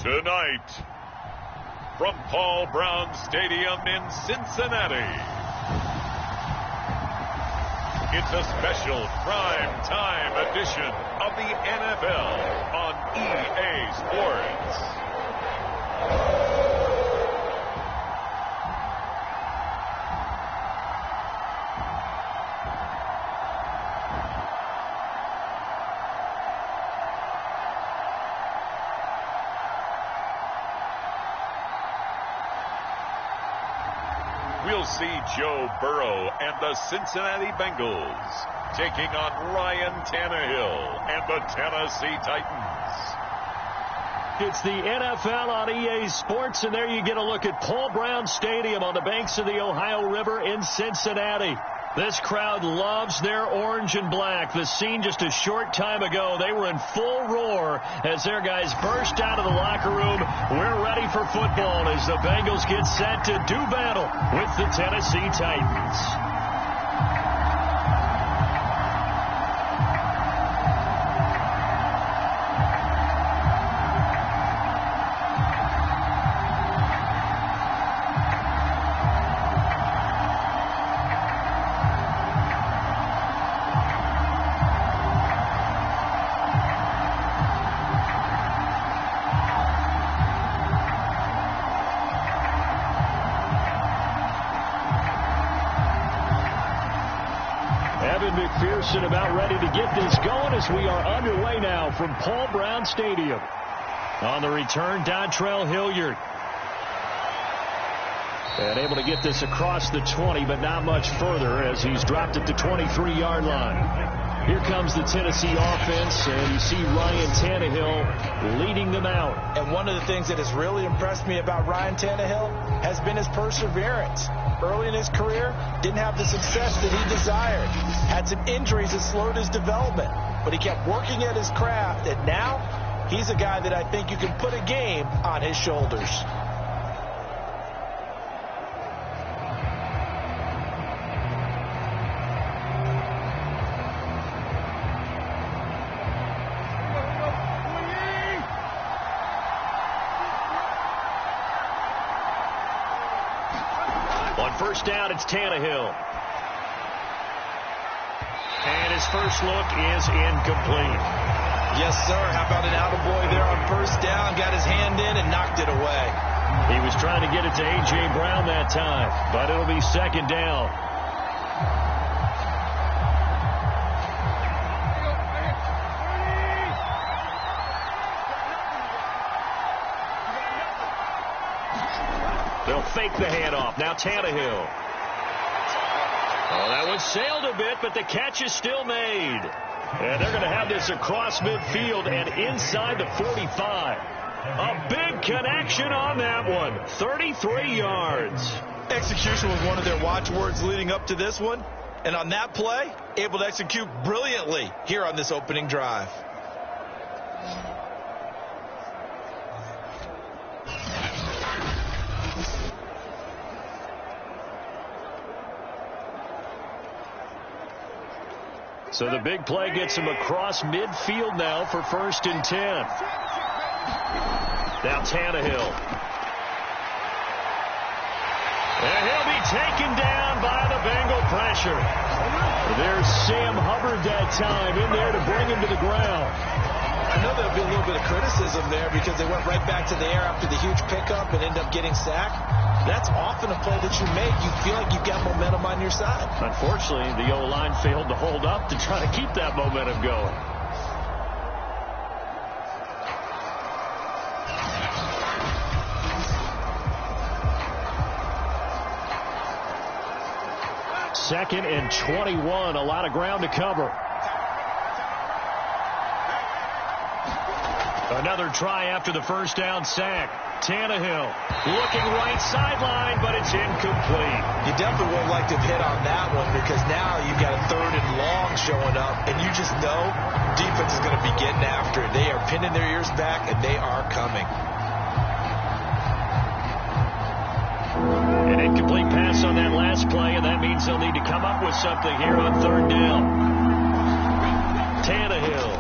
Tonight, from Paul Brown Stadium in Cincinnati, it's a special prime time edition of the NFL on EA Sports. We'll see Joe Burrow and the Cincinnati Bengals taking on Ryan Tannehill and the Tennessee Titans. It's the NFL on EA Sports, and there you get a look at Paul Brown Stadium on the banks of the Ohio River in Cincinnati. This crowd loves their orange and black. The scene just a short time ago, they were in full roar as their guys burst out of the locker room. We're ready for football as the Bengals get set to do battle with the Tennessee Titans. McPherson about ready to get this going as we are underway now from Paul Brown Stadium. On the return, Dontrell Hilliard. And able to get this across the 20, but not much further as he's dropped at the 23-yard line. Here comes the Tennessee offense, and you see Ryan Tannehill leading them out. And one of the things that has really impressed me about Ryan Tannehill has been his perseverance. Early in his career, didn't have the success that he desired. Had some injuries that slowed his development, but he kept working at his craft, and now he's a guy that I think you can put a game on his shoulders. First down, it's Tannehill. And his first look is incomplete. Yes, sir. How about an attaboy there on first down? Got his hand in and knocked it away. He was trying to get it to A.J. Brown that time, but it'll be second down. They'll fake the handoff. Now Tannehill. Oh, that one sailed a bit, but the catch is still made. And they're going to have this across midfield and inside the 45. A big connection on that one. 33 yards. Execution was one of their watchwords leading up to this one. And on that play, able to execute brilliantly here on this opening drive. So the big play gets him across midfield now for 1st and 10. Now Tannehill. And he'll be taken down by the Bengal pressure. There's Sam Hubbard that time in there to bring him to the ground. I know there'll be a little bit of criticism there because they went right back to the air after the huge pickup and ended up getting sacked. That's often a play that you make. You feel like you've got momentum on your side. Unfortunately, the O-line failed to hold up to try to keep that momentum going. Second and 21, a lot of ground to cover. Another try after the first down sack. Tannehill looking right sideline, but it's incomplete. You definitely would like to hit on that one because now you've got a 3rd and long showing up, and you just know defense is going to be getting after it. They are pinning their ears back, and they are coming. An incomplete pass on that last play, and that means they'll need to come up with something here on 3rd down. Tannehill.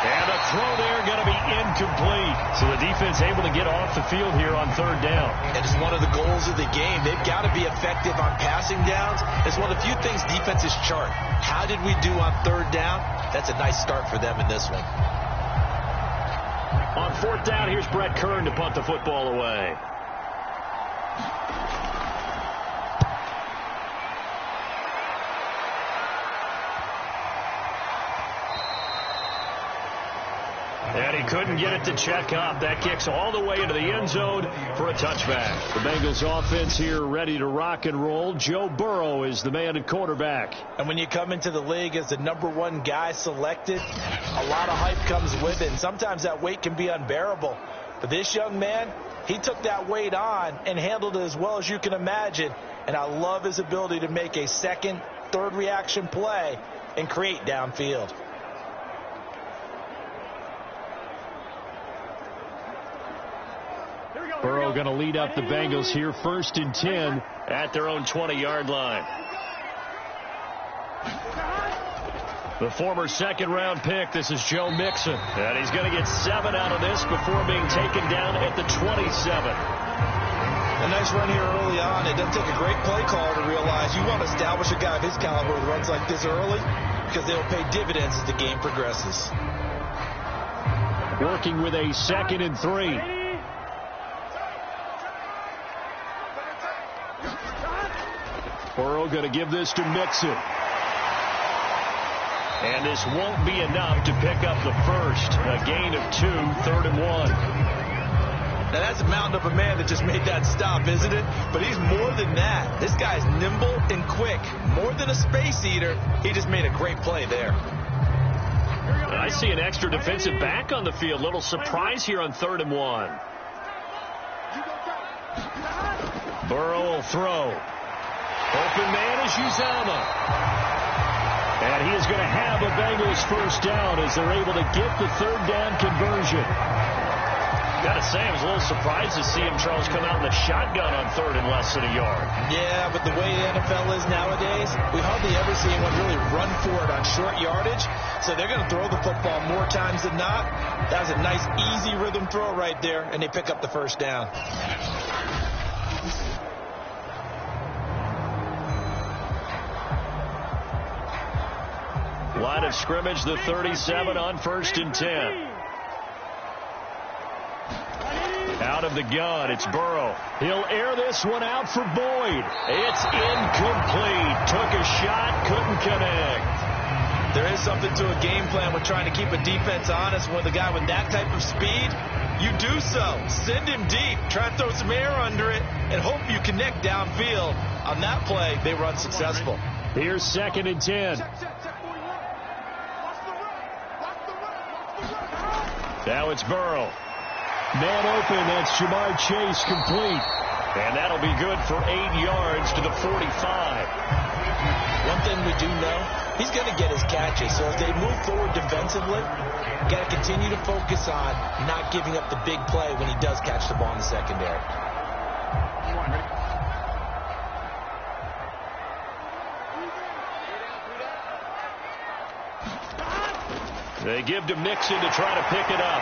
And a throw there going to be incomplete. So the defense able to get off the field here on third down. And it's one of the goals of the game. They've got to be effective on passing downs. It's one of the few things defenses chart. How did we do on third down? That's a nice start for them in this one. On fourth down, here's Brett Kern to punt the football away. And he couldn't get it to check up. That kicks all the way into the end zone for a touchback. The Bengals offense here ready to rock and roll. Joe Burrow is the man at quarterback. And when you come into the league as the #1 guy selected, a lot of hype comes with it. And sometimes that weight can be unbearable. But this young man, he took that weight on and handled it as well as you can imagine. And I love his ability to make a second, third reaction play and create downfield. Burrow going to lead up the Bengals here, 1st and 10 at their own 20-yard line. The former second-round pick, this is Joe Mixon. And he's going to get 7 out of this before being taken down at the 27. A nice run here early on. It doesn't take a great play caller to realize you want to establish a guy of his caliber with runs like this early because they'll pay dividends as the game progresses. Working with a 2nd and 3. Burrow going to give this to Mixon. And this won't be enough to pick up the first. A gain of 2, 3rd and 1. Now that's a mountain of a man that just made that stop, isn't it? But he's more than that. This guy's nimble and quick. More than a space eater. He just made a great play there. I see an extra defensive back on the field. Little surprise here on 3rd and 1. Burrow will throw. Open man is Uzama. And he is going to have a Bengals first down as they're able to get the 3rd down conversion. Got to say, I was a little surprised to see him, Charles, come out in the shotgun on 3rd and less than a yard. Yeah, but the way the NFL is nowadays, we hardly ever see anyone really run for it on short yardage. So they're going to throw the football more times than not. That was a nice, easy rhythm throw right there, and they pick up the first down. Line of scrimmage, the 37 on 1st and 10. Out of the gun, it's Burrow. He'll air this one out for Boyd. It's incomplete. Took a shot, couldn't connect. There is something to a game plan with trying to keep a defense honest. With a guy with that type of speed, you do so. Send him deep. Try and throw some air under it and hope you connect downfield. On that play, they run successful. Here's 2nd and 10. Now it's Burrow. Man open, that's Jamar Chase complete. And that'll be good for 8 yards to the 45. One thing we do know, he's going to get his catches. So as they move forward defensively, got to continue to focus on not giving up the big play when he does catch the ball in the secondary. They give to Mixon to try to pick it up.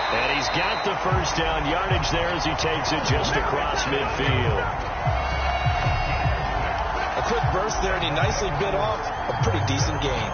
And he's got the first down yardage there as he takes it just across midfield. A quick burst there, and he nicely bit off a pretty decent gain.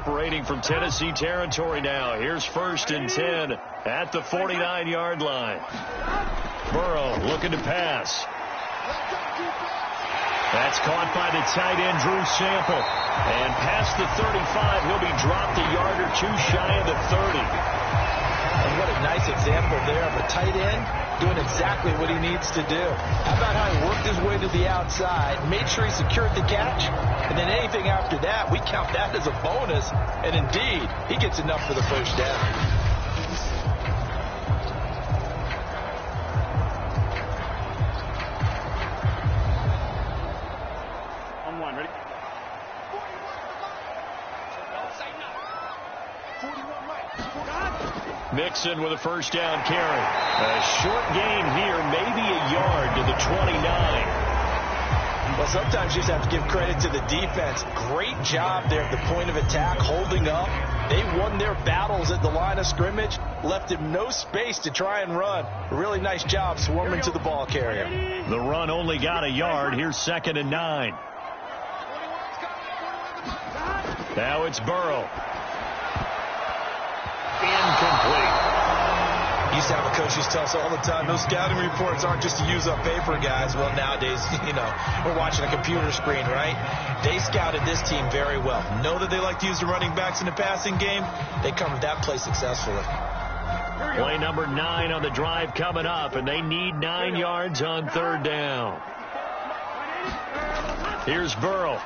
Operating from Tennessee territory now. Here's 1st and 10 at the 49-yard line. Burrow looking to pass. That's caught by the tight end, Drew Sample. And past the 35, he'll be dropped a yard or 2 shy of the 30. And what a nice example there of a tight end doing exactly what he needs to do. How about how he worked his way to the outside, made sure he secured the catch, and then anything after that, we count that as a bonus. And indeed, he gets enough for the first down. Mixon with a first down carry. A short gain here, maybe a yard to the 29. Well, sometimes you just have to give credit to the defense. Great job there at the point of attack, holding up. They won their battles at the line of scrimmage, left him no space to try and run. A really nice job swarming to the ball carrier. The run only got a yard. Here's 2nd and 9. Now it's Burrow. Incomplete. Used to have a coach who tells us all the time, those scouting reports aren't just to use up paper, guys. Well, nowadays, we're watching a computer screen, right? They scouted this team very well. Know that they like to use the running backs in the passing game. They covered that play successfully. Play number 9 on the drive coming up, and they need 9 yards on 3rd down. Here's Burrow.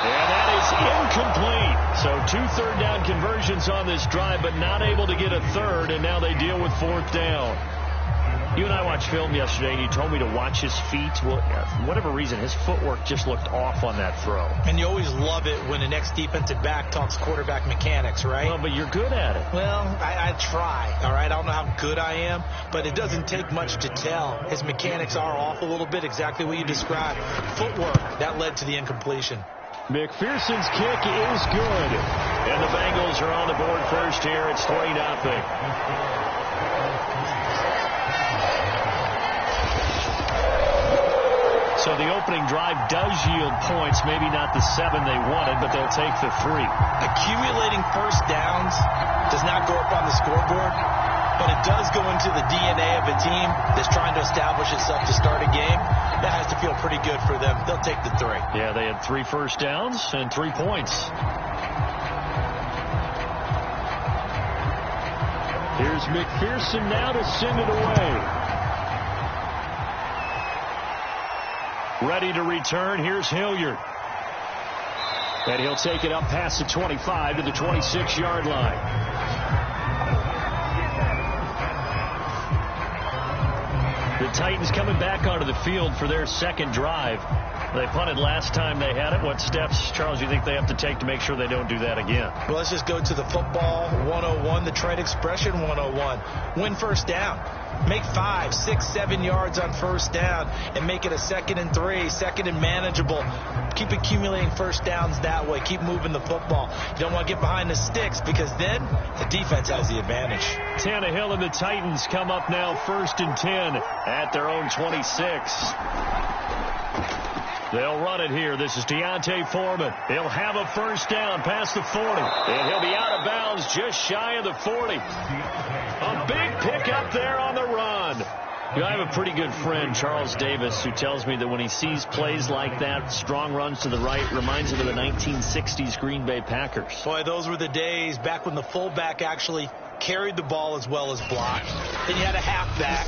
And that is incomplete. So 2 third-down conversions on this drive, but not able to get a third, and now they deal with 4th down. You and I watched film yesterday, and you told me to watch his feet. Well, for whatever reason, his footwork just looked off on that throw. And you always love it when the next defensive back talks quarterback mechanics, right? Well, but you're good at it. Well, I try, all right? I don't know how good I am, but it doesn't take much to tell. His mechanics are off a little bit, exactly what you described. Footwork, that led to the incompletion. McPherson's kick is good. And the Bengals are on the board first here. It's 3-0. So the opening drive does yield points. Maybe not the 7 they wanted, but they'll take the 3. Accumulating first downs does not go up on the scoreboard, but it does go into the DNA of a team that's trying to establish itself to start a game. That has to feel pretty good for them. They'll take the 3. Yeah, they had 3 first downs and 3 points. Here's McPherson now to send it away. Ready to return. Here's Hilliard. And he'll take it up past the 25 to the 26-yard line. The Titans coming back onto the field for their 2nd drive. They punted last time they had it. What steps, Charles, you think they have to take to make sure they don't do that again? Well, let's just go to the football 101, the trade expression 101. Win first down. Make 5, 6, 7 yards on first down and make it a 2nd and 3, 2nd and manageable. Keep accumulating first downs that way. Keep moving the football. You don't want to get behind the sticks because then the defense has the advantage. Tannehill and the Titans come up now 1st and 10 at their own 26. They'll run it here. This is Deontay Foreman. He'll have a first down past the 40. And he'll be out of bounds just shy of the 40. A big pickup there on the run. I have a pretty good friend, Charles Davis, who tells me that when he sees plays like that, strong runs to the right, reminds him of the 1960s Green Bay Packers. Boy, those were the days back when the fullback actually carried the ball as well as blocked. Then you had a halfback.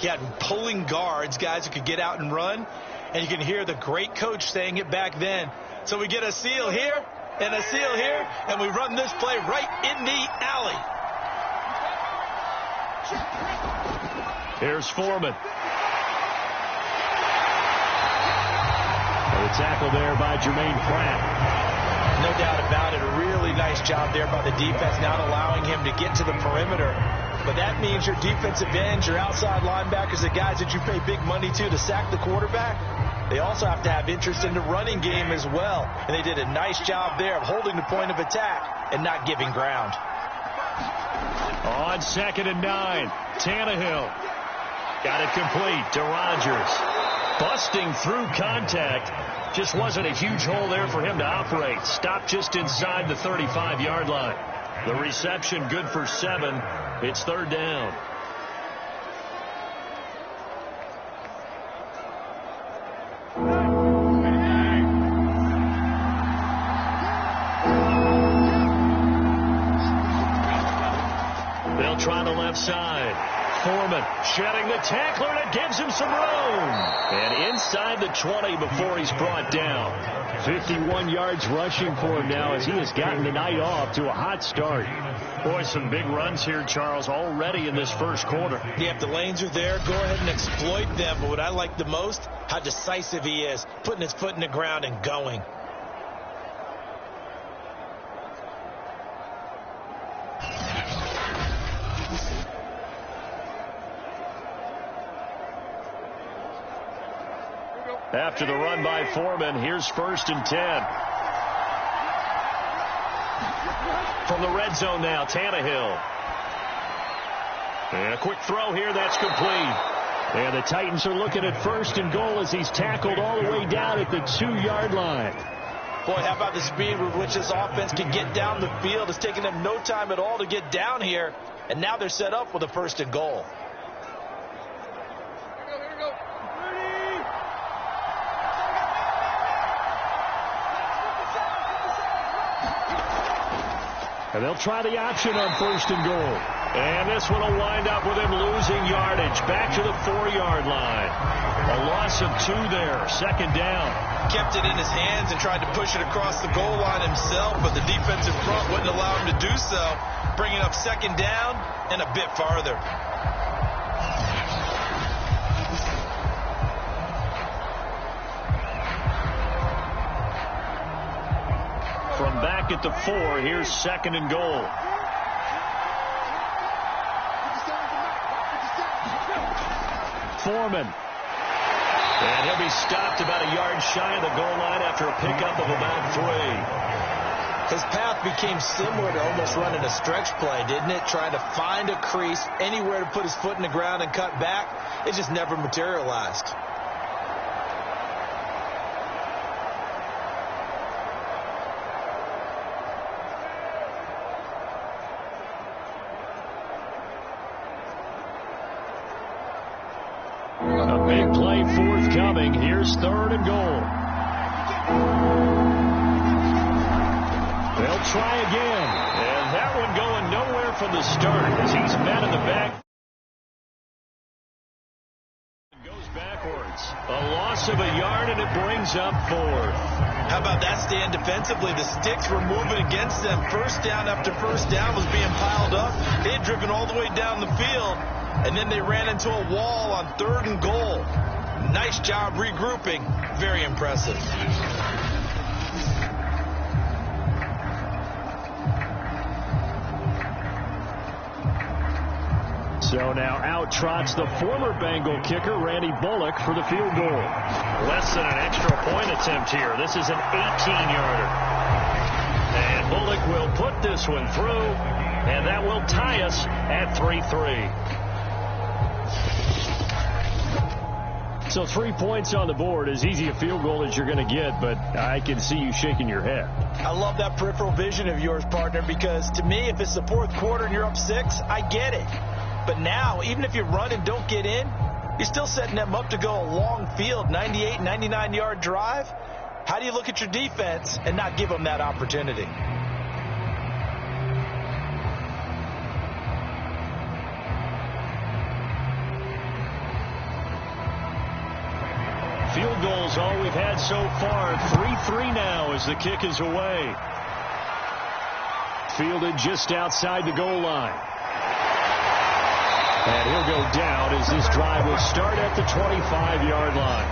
You had pulling guards, guys who could get out and run. And you can hear the great coach saying it back then. So we get a seal here and a seal here, and we run this play right in the alley. Here's Foreman. And the tackle there by Jermaine Pratt. No doubt about it. A really nice job there by the defense, not allowing him to get to the perimeter. But that means your defensive ends, your outside linebackers, the guys that you pay big money to sack the quarterback, they also have to have interest in the running game as well. And they did a nice job there of holding the point of attack and not giving ground. On 2nd and 9, Tannehill got it complete to Rodgers. Busting through contact. Just wasn't a huge hole there for him to operate. Stopped just inside the 35-yard line. The reception good for 7. It's 3rd down. They'll try the left side. Foreman shedding the tackler, and it gives him some room. And inside the 20 before he's brought down. 51 yards rushing for him now as he has gotten the night off to a hot start. Boy, some big runs here, Charles, already in this first quarter. Yeah, if the lanes are there, go ahead and exploit them. But what I like the most, how decisive he is, putting his foot in the ground and going. After the run by Foreman, here's 1st and 10. From the red zone now, Tannehill. And a quick throw here, that's complete. And the Titans are looking at 1st and goal as he's tackled all the way down at the 2-yard line. Boy, how about the speed with which this offense can get down the field? It's taken them no time at all to get down here. And now they're set up with a 1st and goal. And they'll try the option on 1st and goal. And this one will wind up with him losing yardage. Back to the 4-yard line. A loss of 2 there. 2nd down. Kept it in his hands and tried to push it across the goal line himself, but the defensive front wouldn't allow him to do so. Bringing up 2nd down and a bit farther. From back at the 4, here's 2nd and goal. Foreman. And he'll be stopped about a yard shy of the goal line after a pickup of about 3. His path became similar to almost running a stretch play, didn't it? Trying to find a crease, anywhere to put his foot in the ground and cut back. It just never materialized. A big play forthcoming. Here's 3rd and goal. They'll try again. And that one going nowhere from the start as he's met in the back. Goes backwards. A loss of a yard, and it brings up 4th. How about that stand defensively? The sticks were moving against them. 1st down after 1st down was being piled up. They had driven all the way down the field. And then they ran into a wall on 3rd and goal. Nice job regrouping. Very impressive. So now out trots the former Bengal kicker, Randy Bullock, for the field goal. Less than an extra point attempt here. This is an 18-yarder. And Bullock will put this one through, and that will tie us at 3-3. So 3 points on the board, as easy a field goal as you're going to get, but I can see you shaking your head. I love that peripheral vision of yours, partner, because to me, if it's the 4th quarter and you're up 6, I get it. But now, even if you run and don't get in, you're still setting them up to go a long field, 98, 99-yard drive. How do you look at your defense and not give them that opportunity? Field goals all we've had so far. 3-3 now as the kick is away. Fielded just outside the goal line. And he'll go down as this drive will start at the 25-yard line.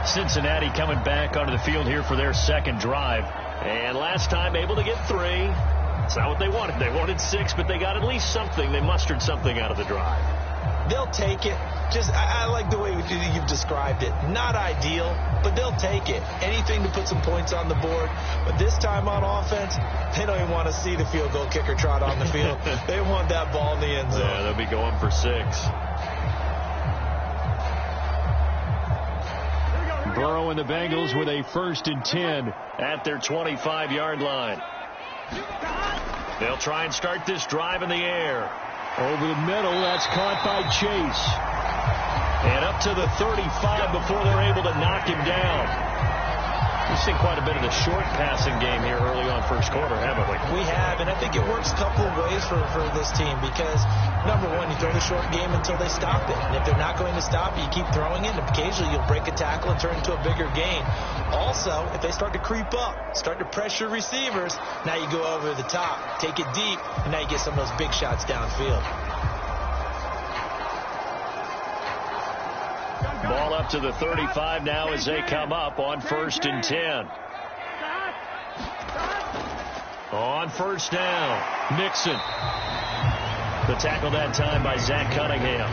Cincinnati coming back onto the field here for their 2nd drive. And last time able to get 3. It's not what they wanted. They wanted 6, but they got at least something. They mustered something out of the drive. They'll take it. I like the way you've described it. Not ideal, but they'll take it. Anything to put some points on the board. But this time on offense, they don't even want to see the field goal kicker trot on the field. They want that ball in the end zone. Yeah, they'll be going for 6. Burrow and the Bengals with a 1st and 10 at their 25-yard line. They'll try and start this drive in the air. Over the middle, that's caught by Chase. And up to the 35 before they're able to knock him down. We've seen quite a bit of the short passing game here early on 1st quarter, haven't we? We have, and I think it works a couple of ways for this team because, number one, you throw the short game until they stop it. And if they're not going to stop it, you keep throwing it, and occasionally you'll break a tackle and turn it into a bigger gain. Also, if they start to creep up, start to pressure receivers, now you go over the top, take it deep, and now you get some of those big shots downfield. Ball up to the 35 now as they come up on 1st and 10. On 1st down, Nixon. The tackle that time by Zach Cunningham.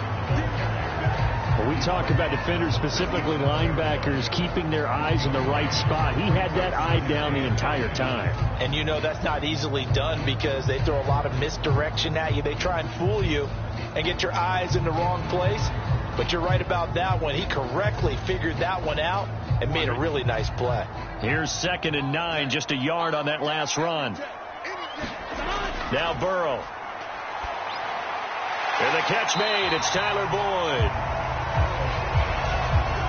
We talk about defenders, specifically linebackers, keeping their eyes in the right spot. He had that eye down the entire time. And you know that's not easily done because they throw a lot of misdirection at you. They try and fool you and get your eyes in the wrong place. But you're right about that one. He correctly figured that one out and made a really nice play. Here's 2nd and 9, just a yard on that last run. Now Burrow. And the catch made. It's Tyler Boyd.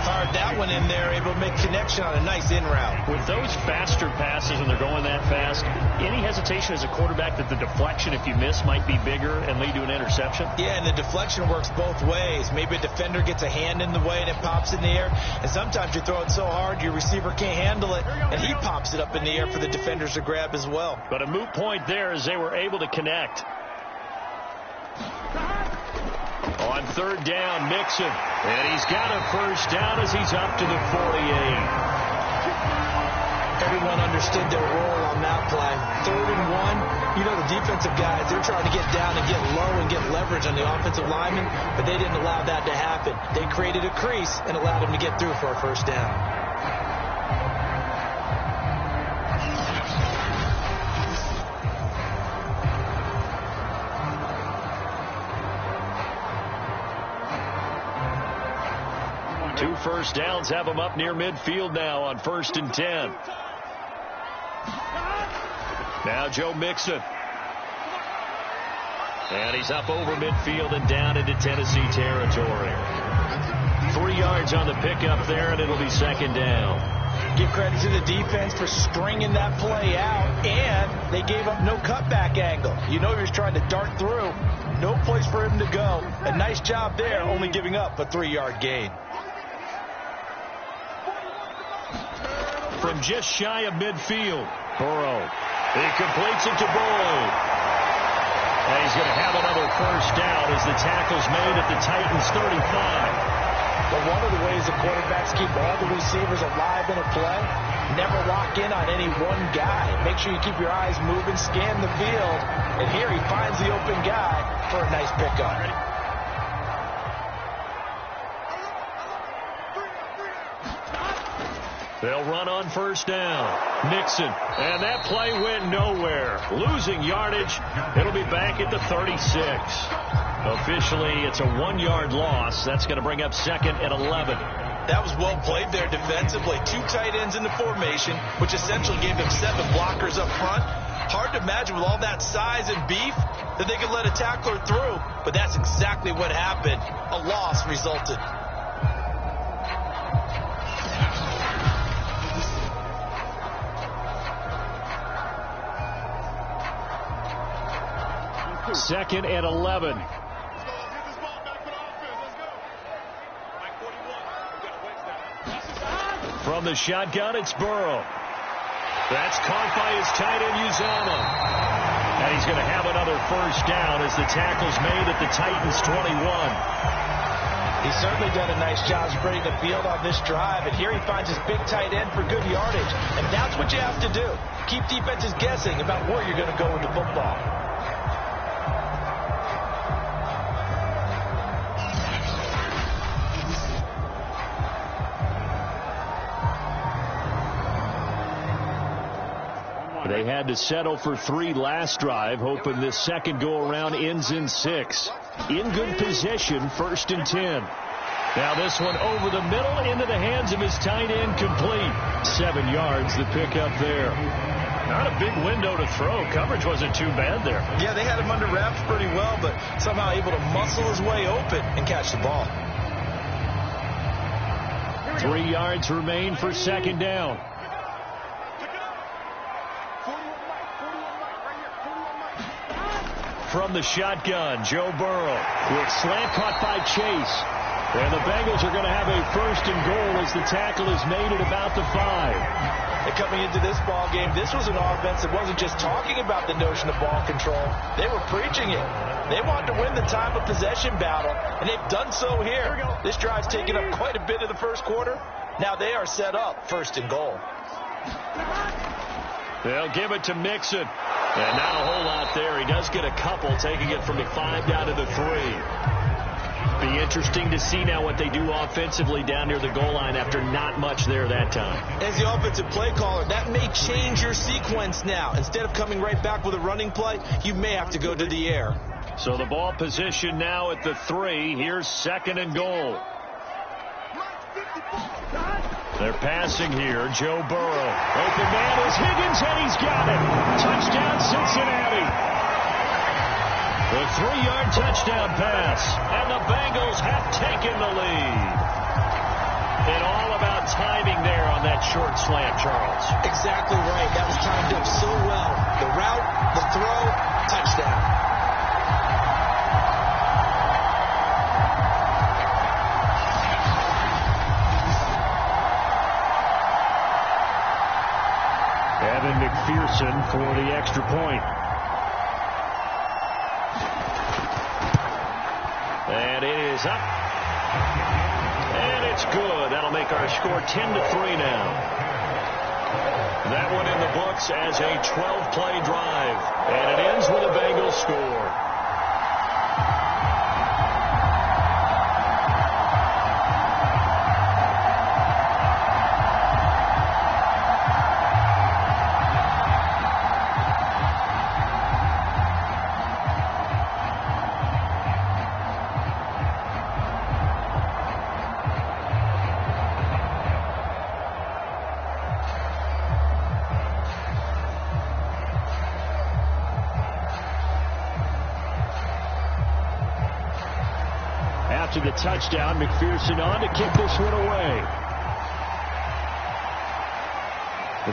Fired that one in there, able to make connection on a nice in route. With those faster passes when they're going that fast, any hesitation as a quarterback that the deflection, if you miss, might be bigger and lead to an interception? Yeah, and the deflection works both ways. Maybe a defender gets a hand in the way and it pops in the air. And sometimes you throw it so hard your receiver can't handle it, and he pops it up in the air for the defenders to grab as well. But a moot point there as they were able to connect. On 3rd down, Mixon. And he's got a first down as he's up to the 48. Everyone understood their role on that play. 3rd and 1. You know the defensive guys, they're trying to get down and get low and get leverage on the offensive linemen, but they didn't allow that to happen. They created a crease and allowed him to get through for a first down. Two first downs have him up near midfield now on 1st and 10. Now Joe Mixon. And he's up over midfield and down into Tennessee territory. 3 yards on the pickup there, and it'll be 2nd down. Give credit to the defense for stringing that play out, and they gave up no cutback angle. You know he was trying to dart through. No place for him to go. A nice job there, only giving up a 3-yard gain. From just shy of midfield, Burrow. He completes it to Boyd. And he's going to have another first down as the tackle's made at the Titans' 35. But one of the ways the quarterbacks keep all the receivers alive in a play, never lock in on any one guy. Make sure you keep your eyes moving, scan the field, and here he finds the open guy for a nice pickup. They'll run on first down. Mixon. And that play went nowhere. Losing yardage. It'll be back at the 36. Officially, it's a 1-yard loss. That's going to bring up 2nd and 11. That was well played there defensively. 2 tight ends in the formation, which essentially gave them 7 blockers up front. Hard to imagine with all that size and beef that they could let a tackler through. But that's exactly what happened. A loss resulted. Second and 11. From the shotgun, it's Burrow. That's caught by his tight end, Uzomah. And he's going to have another first down as the tackle's made at the Titans' 21. He's certainly done a nice job spreading the field on this drive, and here he finds his big tight end for good yardage. And that's what you have to do. Keep defenses guessing about where you're going to go with the football. They had to settle for 3 last drive, hoping this second go-around ends in 6. In good position, 1st and 10. Now this one over the middle into the hands of his tight end, complete. 7 yards, the pickup there. Not a big window to throw. Coverage wasn't too bad there. Yeah, they had him under wraps pretty well, but somehow able to muscle his way open and catch the ball. 3 yards remain for 2nd down. From the shotgun, Joe Burrow with slant caught by Chase. And the Bengals are going to have a 1st and goal as the tackle is made at about the 5. And coming into this ball game, this was an offense that wasn't just talking about the notion of ball control. They were preaching it. They wanted to win the time of possession battle, and they've done so here. This drive's taken up quite a bit of the first quarter. Now they are set up 1st and goal. They'll give it to Mixon. And not a whole lot there. He does get a couple, taking it from the 5 down to the 3. Be interesting to see now what they do offensively down near the goal line after not much there that time. As the offensive play caller, that may change your sequence now. Instead of coming right back with a running play, you may have to go to the air. So the ball position now at the 3. Here's 2nd and goal. They're passing here. Joe Burrow. Open man is Higgins, and he's got it. Touchdown, Cincinnati. The 3-yard touchdown pass. And the Bengals have taken the lead. And all about timing there on that short slant, Charles. Exactly right. That was timed up so well. The route, the throw, touchdown. McPherson for the extra point. And it is up. And it's good. That'll make our score 10-3 now. That one in the books as a 12-play drive. And it ends with a Bengals score. After the touchdown, McPherson on to kick this one away.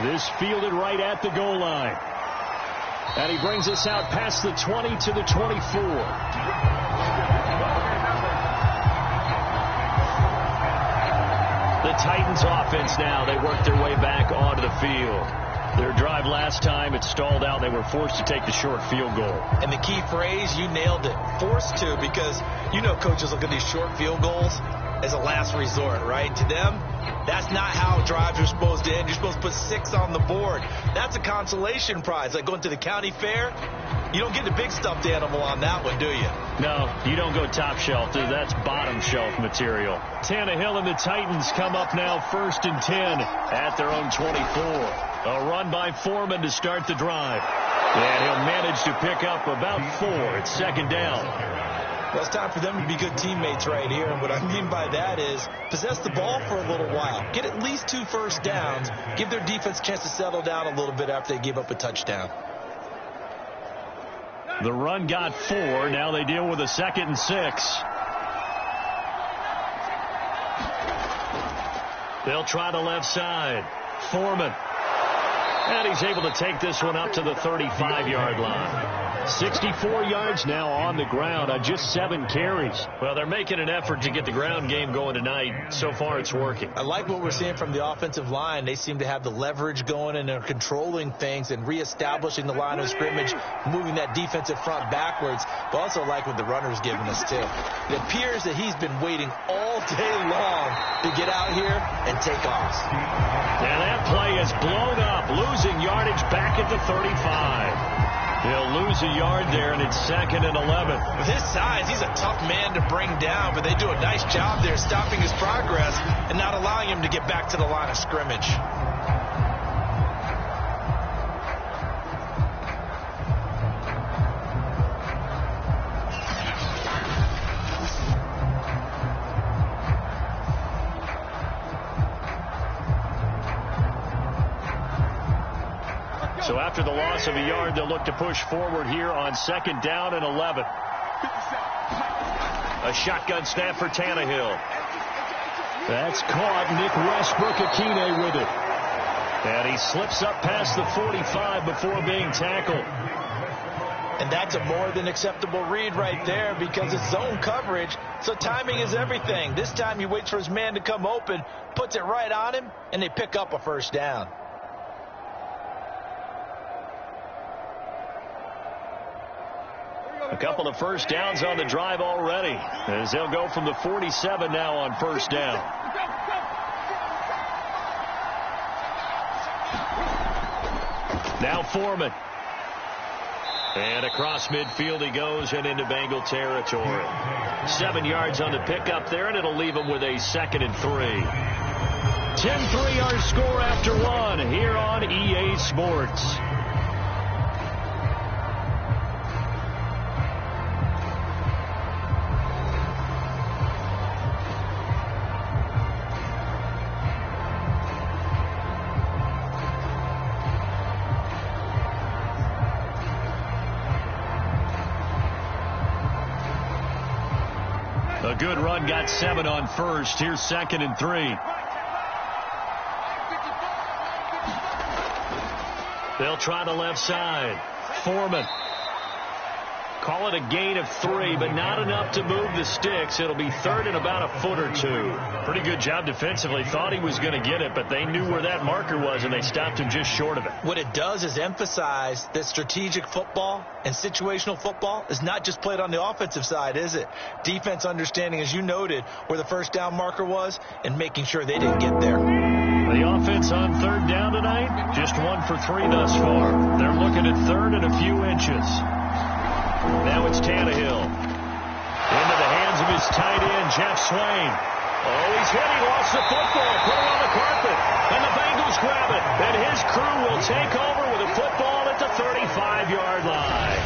This fielded right at the goal line. And he brings us out past the 20 to the 24. The Titans offense now, they work their way back onto the field. Their drive last time, it stalled out. They were forced to take the short field goal. And the key phrase, you nailed it, forced to, because you know coaches look at these short field goals as a last resort, right? To them, that's not how drives are supposed to end. You're supposed to put 6 on the board. That's a consolation prize, like going to the county fair. You don't get the big stuffed animal on that one, do you? No, you don't go top shelf. That's bottom shelf material. Tannehill and the Titans come up now 1st and 10 at their own 24. A run by Foreman to start the drive. And he'll manage to pick up about 4. It's 2nd down. Well, it's time for them to be good teammates right here. And what I mean by that is possess the ball for a little while. Get at least 2 first downs. Give their defense a chance to settle down a little bit after they give up a touchdown. The run got 4. Now they deal with a 2nd and 6. They'll try the left side. Foreman. And he's able to take this one up to the 35-yard line. 64 yards now on the ground on just 7 carries. Well, they're making an effort to get the ground game going tonight. So far, it's working. I like what we're seeing from the offensive line. They seem to have the leverage going, and they're controlling things and reestablishing the line of scrimmage, moving that defensive front backwards. But also like what the runner's giving us, too. It appears that he's been waiting all day long to get out here and take off. And that play is blown up, losing yardage back at the 35. He'll lose a yard there, and it's 2nd and 11. With his size, he's a tough man to bring down, but they do a nice job there stopping his progress and not allowing him to get back to the line of scrimmage. So after the loss of a yard, they'll look to push forward here on 2nd down and 11. A shotgun snap for Tannehill. That's caught. Nick Westbrook-Akine with it. And he slips up past the 45 before being tackled. And that's a more than acceptable read right there because it's zone coverage, so timing is everything. This time he waits for his man to come open, puts it right on him, and they pick up a first down. A couple of first downs on the drive already, as they'll go from the 47 now on first down. Now Foreman. And across midfield he goes and into Bengal territory. 7 yards on the pickup there, and it'll leave him with a 2nd and 3. 10-3 our score after 1 here on EA Sports. A good run, got 7 on first. Here's 2nd and 3. They'll try the left side. Foreman. Call it a gain of 3, but not enough to move the sticks. It'll be 3rd and about a foot or 2. Pretty good job defensively. Thought he was going to get it, but they knew where that marker was, and they stopped him just short of it. What it does is emphasize that strategic football and situational football is not just played on the offensive side, is it? Defense understanding, as you noted, where the first down marker was and making sure they didn't get there. The offense on 3rd down tonight, just 1 for 3 thus far. They're looking at 3rd and a few inches. Now it's Tannehill. Into the hands of his tight end, Jeff Swain. Oh, he's hit. He lost the football. Put it on the carpet. And the Bengals grab it. And his crew will take over with a football at the 35-yard line.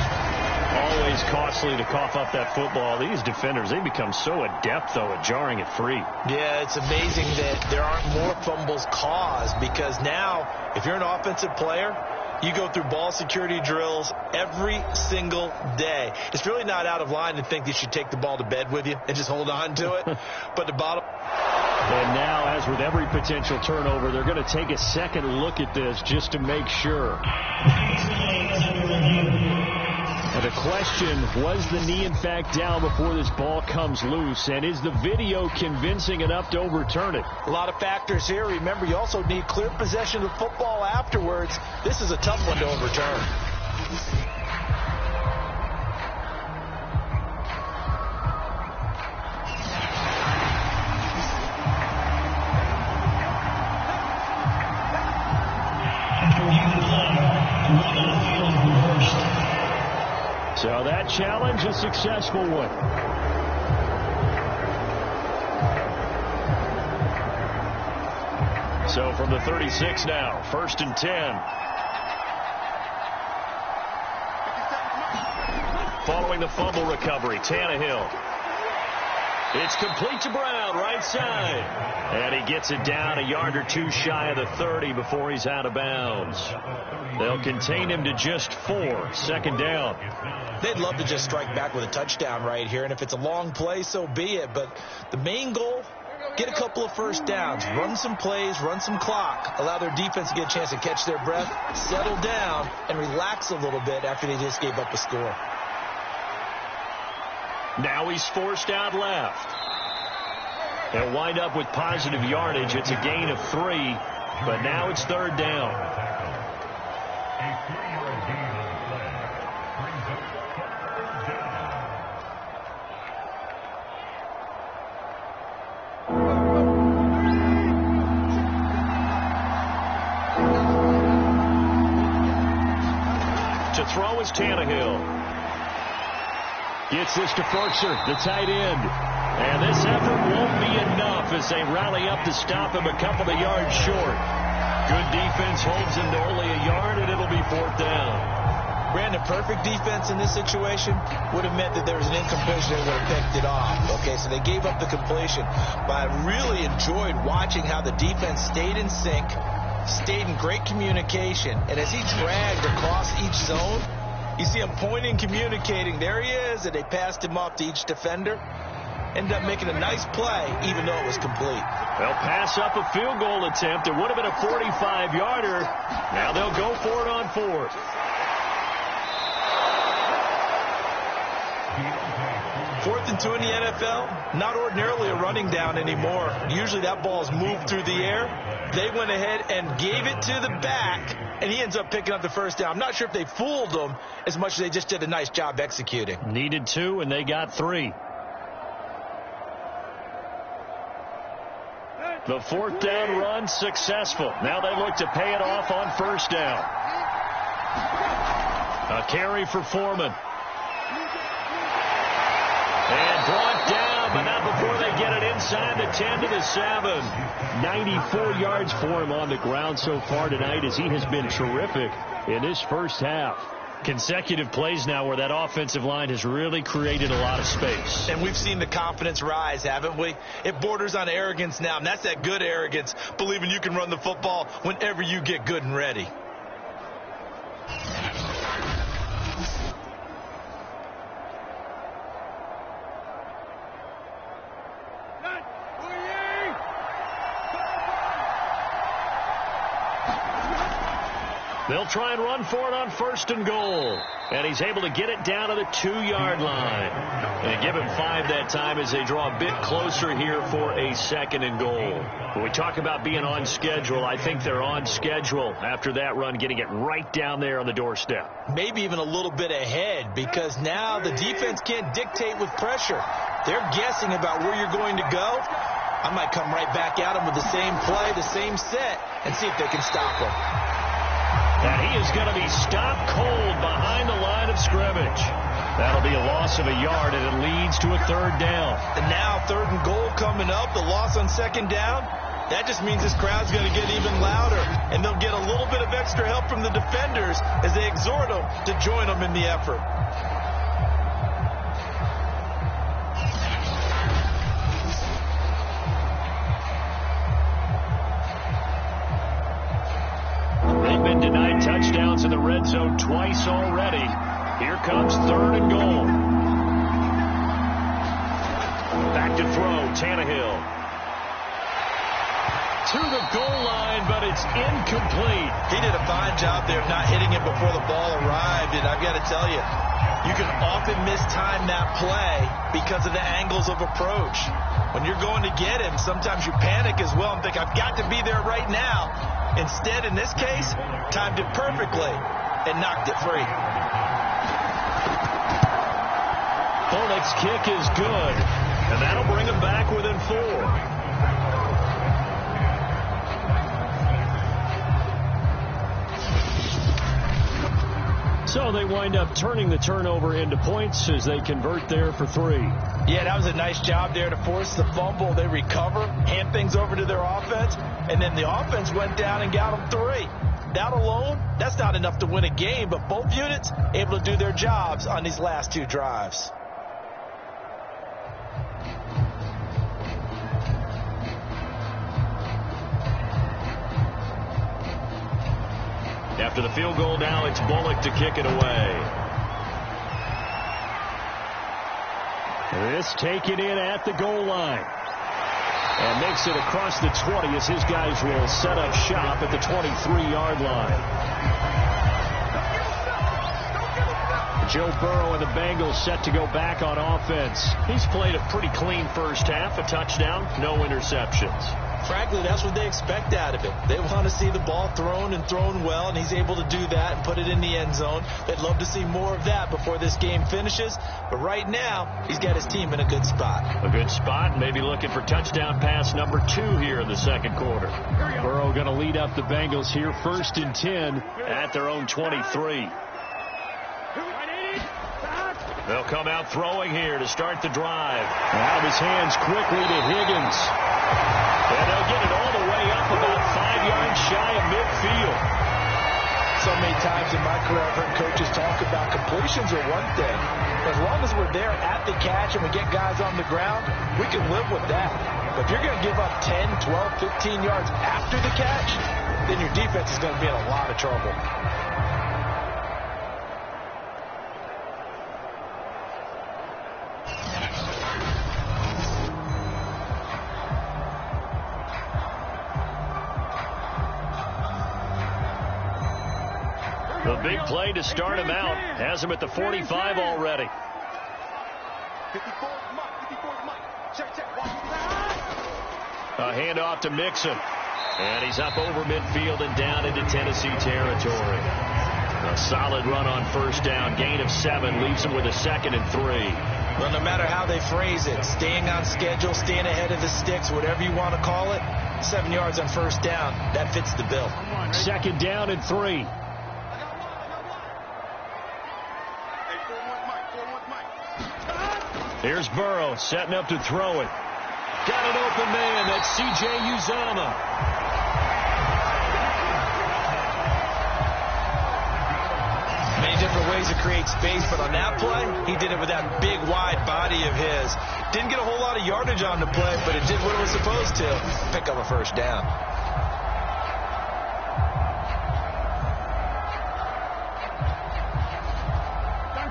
Always costly to cough up that football. These defenders, they become so adept, though, at jarring it free. Yeah, it's amazing that there aren't more fumbles caused, because now, if you're an offensive player, you go through ball security drills every single day. It's really not out of line to think you should take the ball to bed with you and just hold on to it. But the bottom... And now, as with every potential turnover, they're going to take a second look at this just to make sure. And the question, was the knee in fact down before this ball comes loose? And is the video convincing enough to overturn it? A lot of factors here. Remember, you also need clear possession of the football afterwards. This is a tough one to overturn. So that challenge, a successful one. So from the 36 now, 1st and 10. Following the fumble recovery, Tannehill. It's complete to Brown, right side. And he gets it down a yard or 2 shy of the 30 before he's out of bounds. They'll contain him to just 4. 2nd down. They'd love to just strike back with a touchdown right here. And if it's a long play, so be it. But the main goal, get a couple of first downs, run some plays, run some clock, allow their defense to get a chance to catch their breath, settle down, and relax a little bit after they just gave up a score. Now he's forced out left. They'll wind up with positive yardage. It's a gain of 3, but now it's 3rd down. To throw is Tannehill. Gets this to Ferkser, the tight end. And this effort won't be enough as they rally up to stop him a couple of yards short. Good defense holds him to only a yard, and it'll be 4th down. Brandon, perfect defense in this situation would have meant that there was an incompletion that would have picked it off. Okay, so they gave up the completion. But I really enjoyed watching how the defense stayed in sync, stayed in great communication. And as he dragged across each zone, you see him pointing, communicating. There he is, and they passed him off to each defender. Ended up making a nice play, even though it was complete. They'll pass up a field goal attempt. It would have been a 45-yarder. Now they'll go for it on 4th. Fourth and 2 in the NFL, not ordinarily a running down anymore. Usually that ball is moved through the air. They went ahead and gave it to the back, and he ends up picking up the first down. I'm not sure if they fooled him as much as they just did a nice job executing. Needed 2, and they got 3. The 4th down run successful. Now they look to pay it off on 1st down. A carry for Foreman. And brought down, but not before they get it inside the 10 to the 7. 94 yards for him on the ground so far tonight, as he has been terrific in this first half. Consecutive plays now where that offensive line has really created a lot of space. And we've seen the confidence rise, haven't we? It borders on arrogance now, and that's that good arrogance, believing you can run the football whenever you get good and ready. They'll try and run for it on 1st and goal. And he's able to get it down to the 2-yard line. And give him 5 that time as they draw a bit closer here for a 2nd and goal. When we talk about being on schedule, I think they're on schedule after that run, getting it right down there on the doorstep. Maybe even a little bit ahead, because now the defense can't dictate with pressure. They're guessing about where you're going to go. I might come right back at them with the same play, the same set, and see if they can stop them. And he is going to be stopped cold behind the line of scrimmage. That'll be a loss of a yard, and it leads to a 3rd down. And now 3rd and goal coming up, the loss on 2nd down. That just means this crowd's going to get even louder, and they'll get a little bit of extra help from the defenders as they exhort them to join them in the effort. They've been denied touchdowns in the red zone twice already. Here comes 3rd and goal. Back to throw, Tannehill. To the goal line, but it's incomplete. He did a fine job there not hitting it before the ball arrived, and I've got to tell you, you can often mistime that play because of the angles of approach. When you're going to get him, sometimes you panic as well and think, I've got to be there right now. Instead, in this case, timed it perfectly and knocked it free. Polnick's kick is good, and that'll bring him back within 4. So they wind up turning the turnover into points as they convert there for 3. Yeah, that was a nice job there to force the fumble. They recover, hand things over to their offense, and then the offense went down and got them 3. That alone, that's not enough to win a game, but both units able to do their jobs on these last 2 drives. After the field goal now, it's Bullock to kick it away. This taken in at the goal line. And makes it across the 20 as his guys will set up shop at the 23-yard line. Joe Burrow and the Bengals set to go back on offense. He's played a pretty clean first half, a touchdown, no interceptions. Frankly, that's what they expect out of him. They want to see the ball thrown and thrown well, and he's able to do that and put it in the end zone. They'd love to see more of that before this game finishes. But right now, he's got his team in a good spot. A good spot, maybe looking for touchdown pass number 2 here in the second quarter. Burrow going to lead up the Bengals here, 1st and 10 at their own 23. They'll come out throwing here to start the drive. Out of his hands quickly to Higgins. And they'll get it all the way up about 5 yards shy of midfield. So many times in my career I've heard coaches talk about completions are one thing. As long as we're there at the catch and we get guys on the ground, we can live with that. But if you're going to give up 10, 12, 15 yards after the catch, then your defense is going to be in a lot of trouble. The big play to start him out has him at the 45 already. A handoff to Mixon. And he's up over midfield and down into Tennessee territory. A solid run on first down. Gain of 7 leaves him with a 2nd and 3. Well, no matter how they phrase it, staying on schedule, staying ahead of the sticks, whatever you want to call it, 7 yards on first down, that fits the bill. 2nd down and 3. Here's Burrow setting up to throw it. Got an open man. That's C.J. Uzomah. Many different ways to create space, but on that play, he did it with that big, wide body of his. Didn't get a whole lot of yardage on the play, but it did what it was supposed to. Pick up a first down.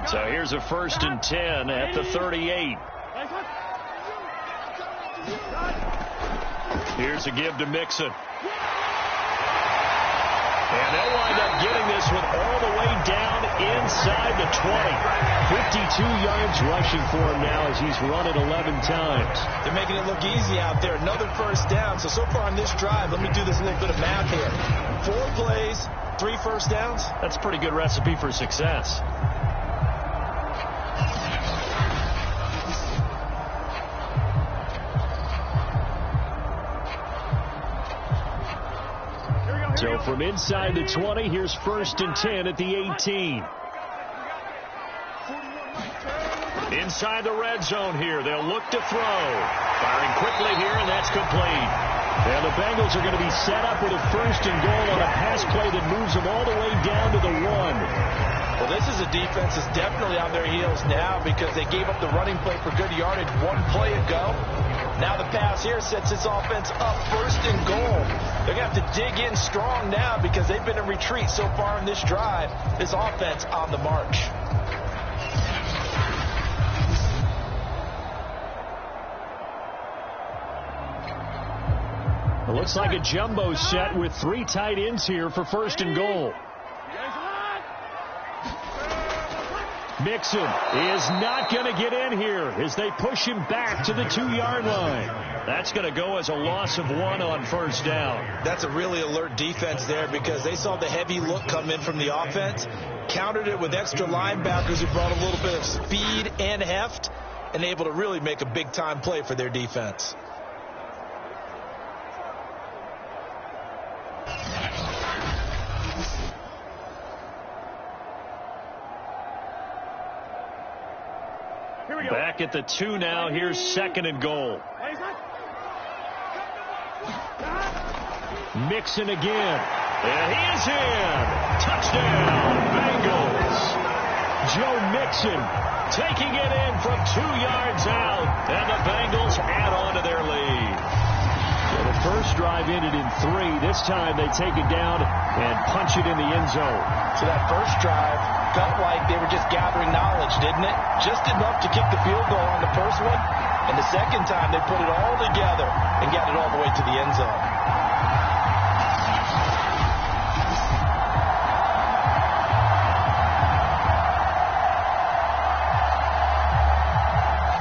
So here's a 1st and 10 at the 38. Here's a give to Mixon. And they'll wind up getting this one all the way down inside the 20. 52 yards rushing for him now as he's run it 11 times. They're making it look easy out there. Another first down. So far on this drive, let me do this little bit of math here. 4 plays, 3 first downs. That's a pretty good recipe for success. So from inside the 20, here's 1st and 10 at the 18. Inside the red zone here. They'll look to throw. Firing quickly here, and that's complete. And the Bengals are going to be set up with a 1st and goal on a pass play that moves them all the way down to the 1. Well, this is a defense that's definitely on their heels now because they gave up the running play for good yardage 1 play ago. Now the pass here sets this offense up 1st and goal. They're going to have to dig in strong now because they've been in retreat so far in this drive. This offense on the march. It looks like a jumbo set with 3 tight ends here for 1st and goal. Mixon is not going to get in here as they push him back to the 2-yard line. That's going to go as a loss of 1 on 1st down. That's a really alert defense there because they saw the heavy look come in from the offense, countered it with extra linebackers who brought a little bit of speed and heft, and able to really make a big-time play for their defense. Back at the 2 now. Here's 2nd and goal. Mixon again. And he is in. Touchdown, Bengals. Joe Mixon taking it in from 2 yards out. And the Bengals add on to their lead. So the first drive ended in 3. This time they take it down and punch it in the end zone. So that first drive felt like they were just gathering knowledge, didn't it? Just enough to kick the field goal on the first one. And the second time they put it all together and got it all the way to the end zone.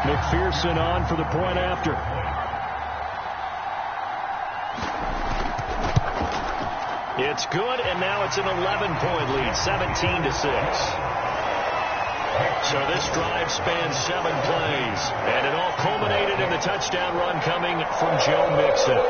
McPherson on for the point after. It's good, and now it's an 11-point lead, 17-6. So this drive spans 7 plays, and it all culminated in the touchdown run coming from Joe Mixon.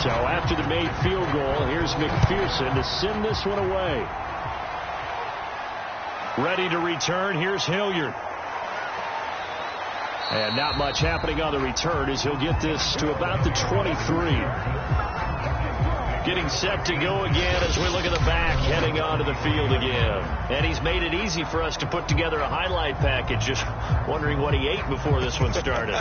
So after the made field goal, here's McPherson to send this one away. Ready to return, here's Hilliard. And not much happening on the return as he'll get this to about the 23. Getting set to go again as we look at the back, heading onto the field again. And he's made it easy for us to put together a highlight package. Just wondering what he ate before this one started.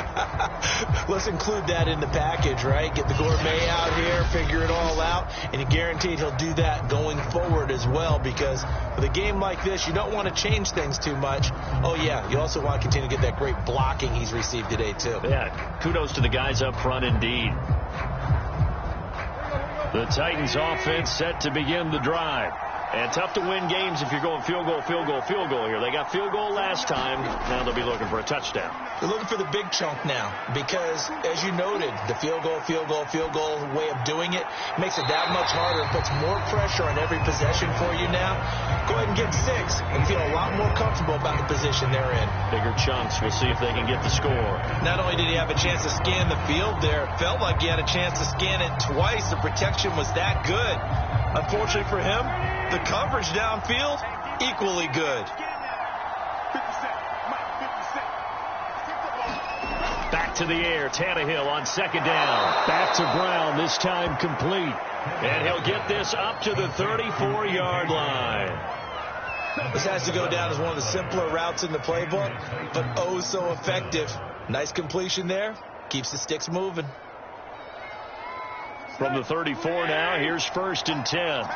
Let's include that in the package, right? Get the gourmet out here, figure it all out, and you're guaranteed he'll do that going forward as well, because with a game like this, you don't want to change things too much. Oh, yeah, you also want to continue to get that great blocking he's received today, too. Yeah, kudos to the guys up front indeed. The Titans offense set to begin the drive. And tough to win games if you're going field goal, field goal, field goal here. They got field goal last time. Now they'll be looking for a touchdown. They're looking for the big chunk now because, as you noted, the field goal way of doing it makes it that much harder. It puts more pressure on every possession for you now. Go ahead and get 6 and feel a lot more comfortable about the position they're in. Bigger chunks. We'll see if they can get the score. Not only did he have a chance to scan the field there, it felt like he had a chance to scan it twice. The protection was that good. Unfortunately for him, the coverage downfield, equally good. Back to the air, Tannehill on second down. Back to Brown, this time complete. And he'll get this up to the 34-yard line. This has to go down as one of the simpler routes in the playbook, but oh so effective. Nice completion there. Keeps the sticks moving. From the 34 now, here's 1st and 10.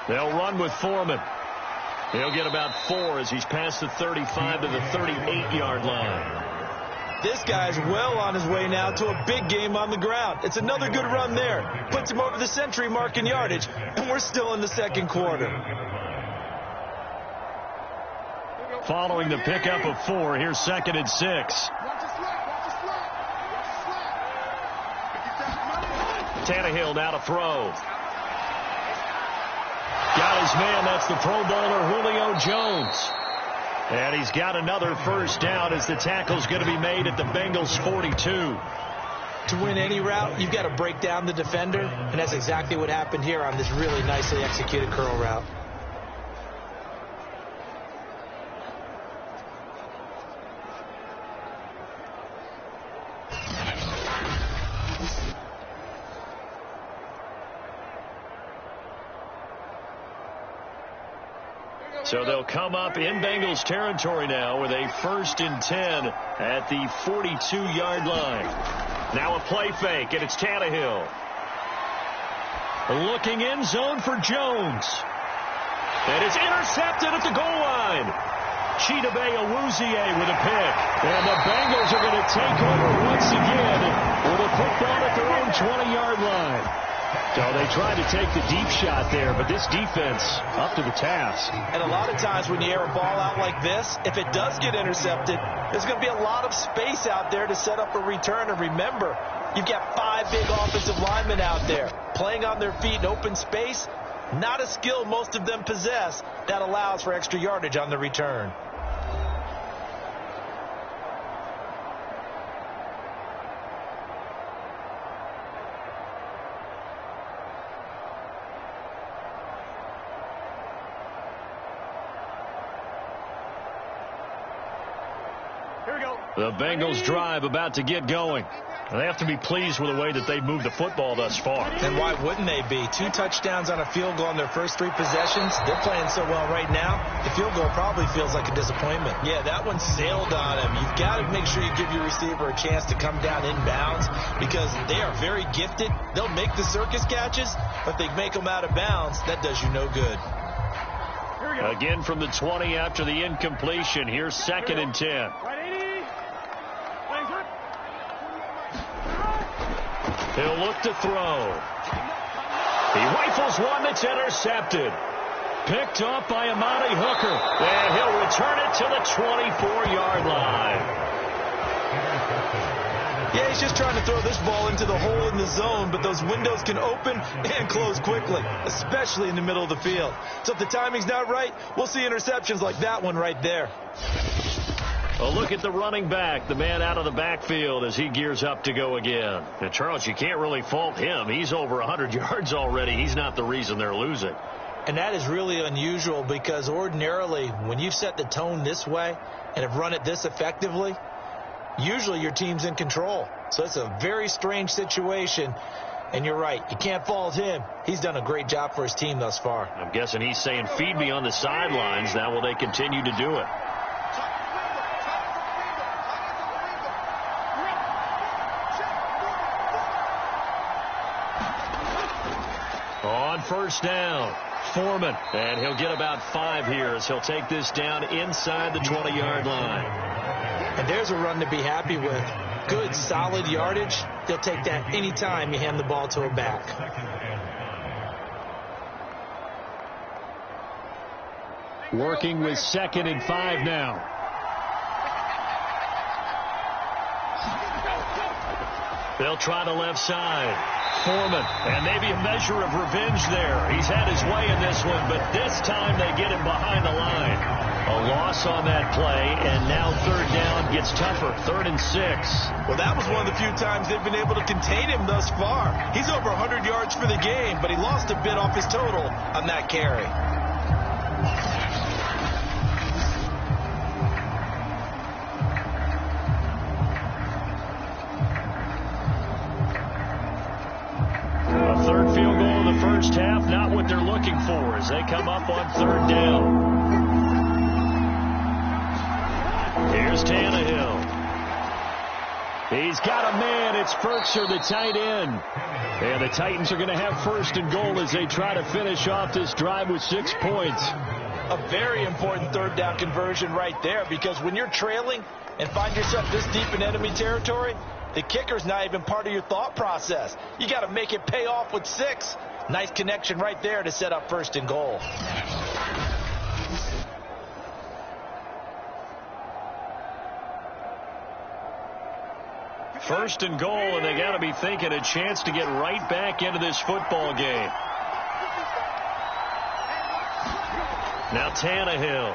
They'll run with Foreman. He'll get about 4 as he's past the 35 to the 38-yard line. This guy's well on his way now to a big game on the ground. It's another good run there. Puts him over the century mark in yardage, and we're still in the second quarter. Following the pickup of 4, here's 2nd and 6. Tannehill now to throw. Got his man. That's the Pro Bowler Julio Jones. And he's got another first down as the tackle's going to be made at the Bengals 42. To win any route, you've got to break down the defender, and that's exactly what happened here on this really nicely executed curl route. So they'll come up in Bengals territory now with a 1st and 10 at the 42-yard line. Now a play fake, and it's Tannehill. Looking in zone for Jones. And it's intercepted at the goal line. Chidobe Awuzie with a pick. And the Bengals are going to take over once again with a football at their own 20-yard line. So they tried to take the deep shot there, but this defense up to the task. And a lot of times when you air a ball out like this, if it does get intercepted, there's going to be a lot of space out there to set up a return. And remember, you've got 5 big offensive linemen out there playing on their feet in open space. Not a skill most of them possess that allows for extra yardage on the return. The Bengals drive about to get going. They have to be pleased with the way that they moved the football thus far. And why wouldn't they be? 2 touchdowns on a field goal in their first 3 possessions. They're playing so well right now, the field goal probably feels like a disappointment. Yeah, that one sailed on him. You've got to make sure you give your receiver a chance to come down inbounds because they are very gifted. They'll make the circus catches, but if they make them out of bounds, that does you no good. Again from the 20 after the incompletion. Here's 2nd and 10. He'll look to throw. He rifles one that's intercepted. Picked up by Amani Hooker. And he'll return it to the 24-yard line. Yeah, he's just trying to throw this ball into the hole in the zone, but those windows can open and close quickly, especially in the middle of the field. So if the timing's not right, we'll see interceptions like that one right there. A look at the running back, the man out of the backfield as he gears up to go again. And Charles, you can't really fault him. He's over 100 yards already. He's not the reason they're losing. And that is really unusual because ordinarily when you've set the tone this way and have run it this effectively, usually your team's in control. So it's a very strange situation. And you're right. You can't fault him. He's done a great job for his team thus far. I'm guessing he's saying, feed me on the sidelines. Now will they continue to do it? On first down, Foreman. And he'll get about 5 here as he'll take this down inside the 20-yard line. And there's a run to be happy with. good, solid yardage, they'll take that anytime you hand the ball to a back. Working with 2nd and 5 now. They'll try the left side. Foreman, and maybe a measure of revenge there. He's had his way in this one, but this time they get him behind the line. A loss on that play, and now 3rd down gets tougher. 3rd and 6. Well, that was one of the few times they've been able to contain him thus far. He's over 100 yards for the game, but he lost a bit off his total on that carry. Third field goal in the first half, not what they're looking for as they come up on 3rd down. Here's Tannehill. He's got a man. It's Ferkser, the tight end. And the Titans are going to have 1st and goal as they try to finish off this drive with 6 points. A very important 3rd down conversion right there, because when you're trailing and find yourself this deep in enemy territory, the kicker's not even part of your thought process. You got to make it pay off with 6. Nice connection right there to set up 1st and goal. First and goal, and they got to be thinking a chance to get right back into this football game. Now Tannehill.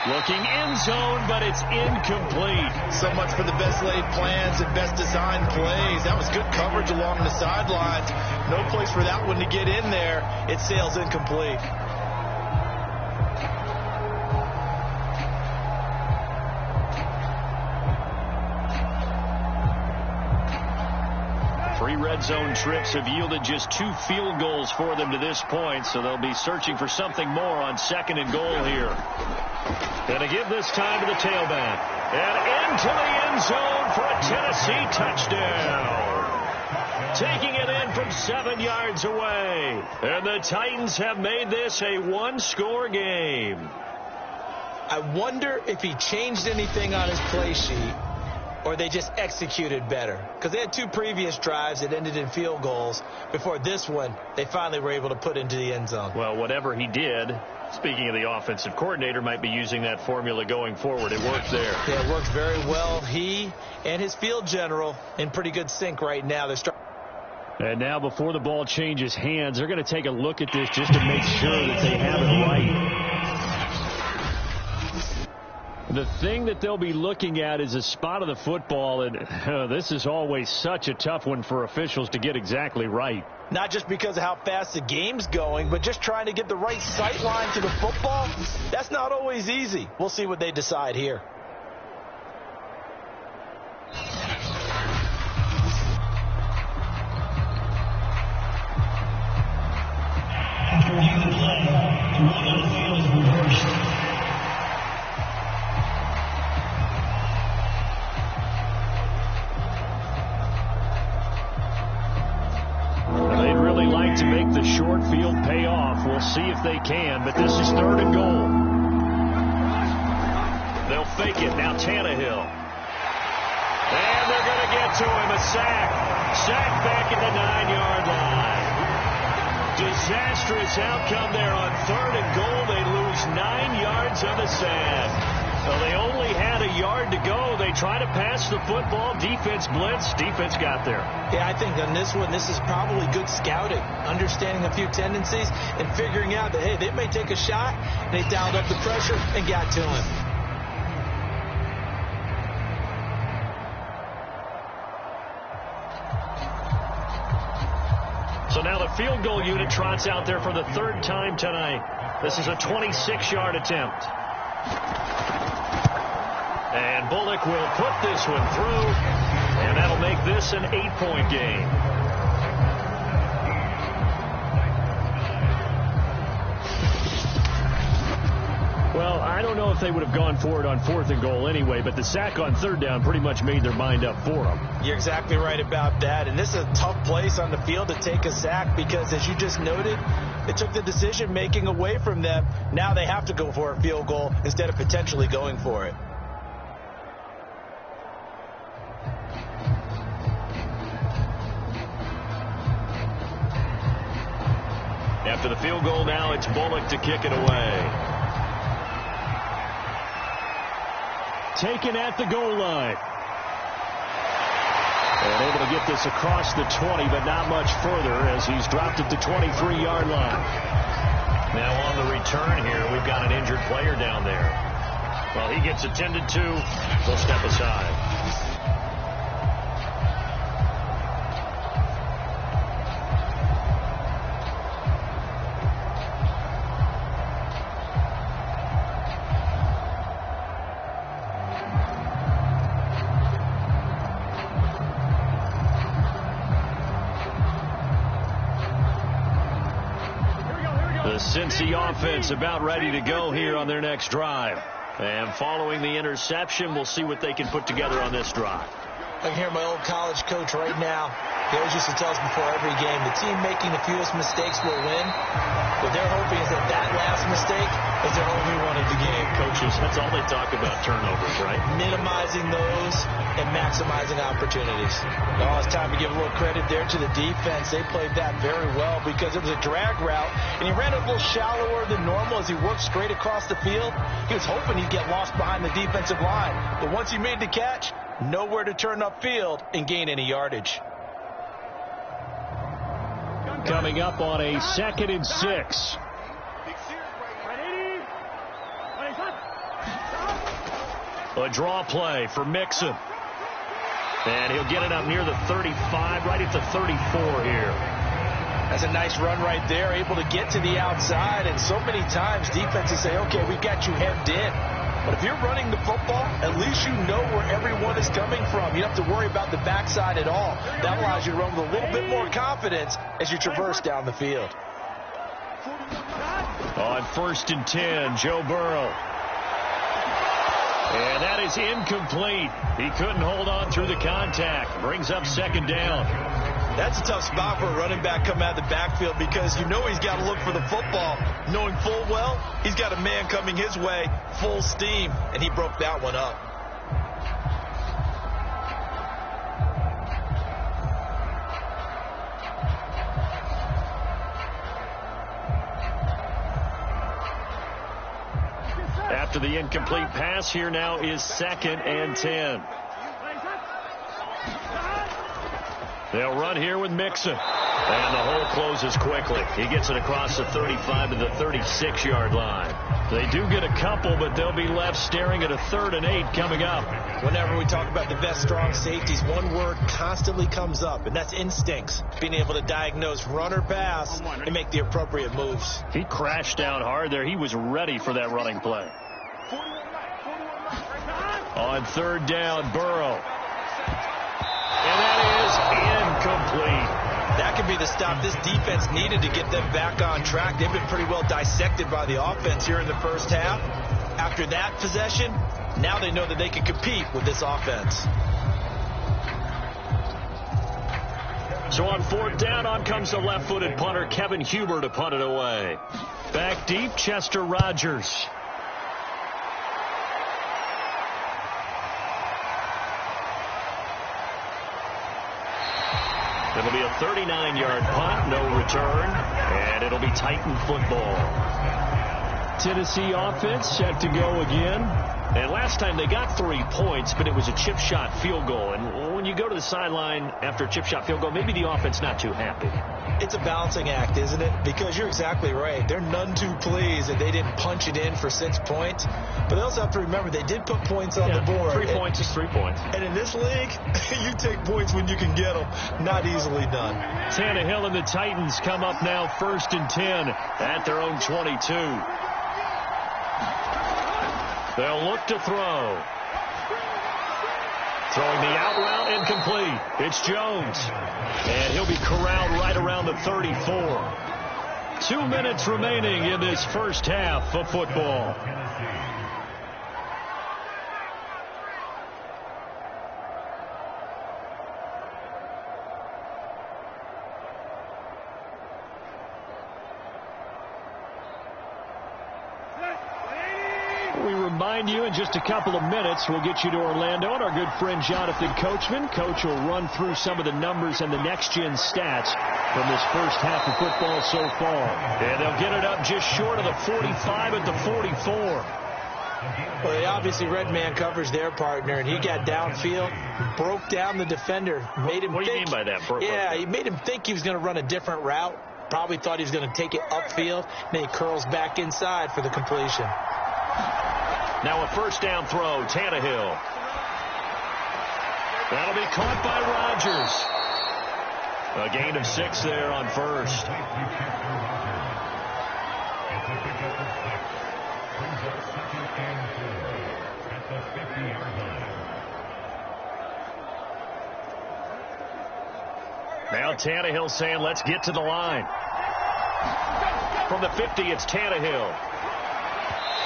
Looking end zone, but it's incomplete. So much for the best laid plans and best designed plays. That was good coverage along the sidelines. No place for that one to get in there. It sails incomplete. Three red zone trips have yielded just 2 field goals for them to this point, so they'll be searching for something more on 2nd and goal here. Going to give this time to the tailback. And into the end zone for a Tennessee touchdown. Taking it in from 7 yards away. And the Titans have made this a 1-score game. I wonder if he changed anything on his play sheet, or they just executed better. Because they had 2 previous drives that ended in field goals. Before this one, they finally were able to put into the end zone. Well, whatever he did, speaking of the offensive coordinator, might be using that formula going forward. It worked there. Yeah, it worked very well. He and his field general in pretty good sync right now. And now before the ball changes hands, they're going to take a look at this just to make sure that they have it right. The thing that they'll be looking at is a spot of the football, and this is always such a tough one for officials to get exactly right. Not just because of how fast the game's going, but just trying to get the right sight line to the football. That's not always easy. We'll see what they decide here. After reviewing the play, the rule on the field is reversed. They'd really like to make the short field pay off. We'll see if they can, but this is 3rd and goal. They'll fake it. Now Tannehill. And they're going to get to him. A sack. Sack back at the 9-yard line. Disastrous outcome there on 3rd and goal. They lose 9 yards on the sack. Well, they only had a yard to go. They try to pass the football. Defense blitz. Defense got there. Yeah, I think on this one, this is probably good scouting, understanding a few tendencies, and figuring out that, hey, they may take a shot. They dialed up the pressure and got to him. So now the field goal unit trots out there for the 3rd time tonight. This is a 26-yard attempt. And Bullock will put this one through, and that'll make this an 8-point game. Well, I don't know if they would have gone for it on 4th and goal anyway, but the sack on 3rd down pretty much made their mind up for them. You're exactly right about that, and this is a tough place on the field to take a sack because, as you just noted, it took the decision-making away from them. Now they have to go for a field goal instead of potentially going for it. After the field goal now, it's Bullock to kick it away. Taken at the goal line. And able to get this across the 20, but not much further as he's dropped it to 23-yard line. Now on the return here, we've got an injured player down there. Well, he gets attended to. They'll step aside. The Cincy offense about ready to go here on their next drive. And following the interception, we'll see what they can put together on this drive. I can hear my old college coach right now. He always used to tell us before every game, the team making the fewest mistakes will win. What they're hoping is that last mistake is their only one of the game. Coaches, that's all they talk about, turnovers, right? Minimizing those and maximizing opportunities. Now it's time to give a little credit there to the defense. They played that very well because it was a drag route, and he ran a little shallower than normal as he worked straight across the field. He was hoping he'd get lost behind the defensive line. But once he made the catch, nowhere to turn upfield and gain any yardage. Coming up on a 2nd and 6. A draw play for Mixon. And he'll get it up near the 35, right at the 34 here. That's a nice run right there, able to get to the outside. And so many times defenses say, okay, we got you hemmed in. But if you're running the football, at least you know where everyone is coming from. You don't have to worry about the backside at all. That allows you to run with a little bit more confidence as you traverse down the field. On 1st and 10, Joe Burrow. And that is incomplete. He couldn't hold on through the contact. Brings up 2nd down. That's a tough spot for a running back coming out of the backfield because you know he's got to look for the football, knowing full well he's got a man coming his way full steam, and he broke that one up. After the incomplete pass, here now is 2nd and 10. They'll run here with Mixon. And the hole closes quickly. He gets it across the 35 to the 36-yard line. They do get a couple, but they'll be left staring at a 3rd and 8 coming up. Whenever we talk about the best strong safeties, one word constantly comes up, and that's instincts. Being able to diagnose run or pass and make the appropriate moves. He crashed down hard there. He was ready for that running play. On 3rd down, Burrow. And that is incomplete. That could be the stop this defense needed to get them back on track. They've been pretty well dissected by the offense here in the first half. After that possession, now they know that they can compete with this offense. So on 4th down, on comes the left-footed punter, Kevin Huber, to punt it away. Back deep, Chester Rogers. It'll be a 39-yard punt, no return, and it'll be Titan football. Tennessee offense set to go again. And last time they got 3 points, but it was a chip shot field goal. And when you go to the sideline after a chip shot field goal, maybe the offense not too happy. It's a balancing act, isn't it? Because you're exactly right. They're none too pleased that they didn't punch it in for 6 points. But they also have to remember they did put points on the board. 3 points is 3 points. And in this league, you take points when you can get them. Not easily done. Tannehill and the Titans come up now 1st and 10 at their own 22. They'll look to throw. Throwing the out route, incomplete. It's Jones. And he'll be corralled right around the 34. 2 minutes remaining in this first half of football. remind you in just a couple of minutes, we'll get you to Orlando and our good friend Jonathan Coachman. Coach will run through some of the numbers and the next-gen stats from this first half of football so far. And they'll get it up just short of the 45 at the 44. Well, they obviously red man covers their partner, and he got downfield, broke down the defender, made him What do you mean by that? He made him think he was going to run a different route. Probably thought he was going to take it upfield, and then he curls back inside for the completion. Now a first down throw, Tannehill. That'll be caught by Rodgers. A gain of 6 there on first. Now Tannehill saying, let's get to the line. From the 50, it's Tannehill.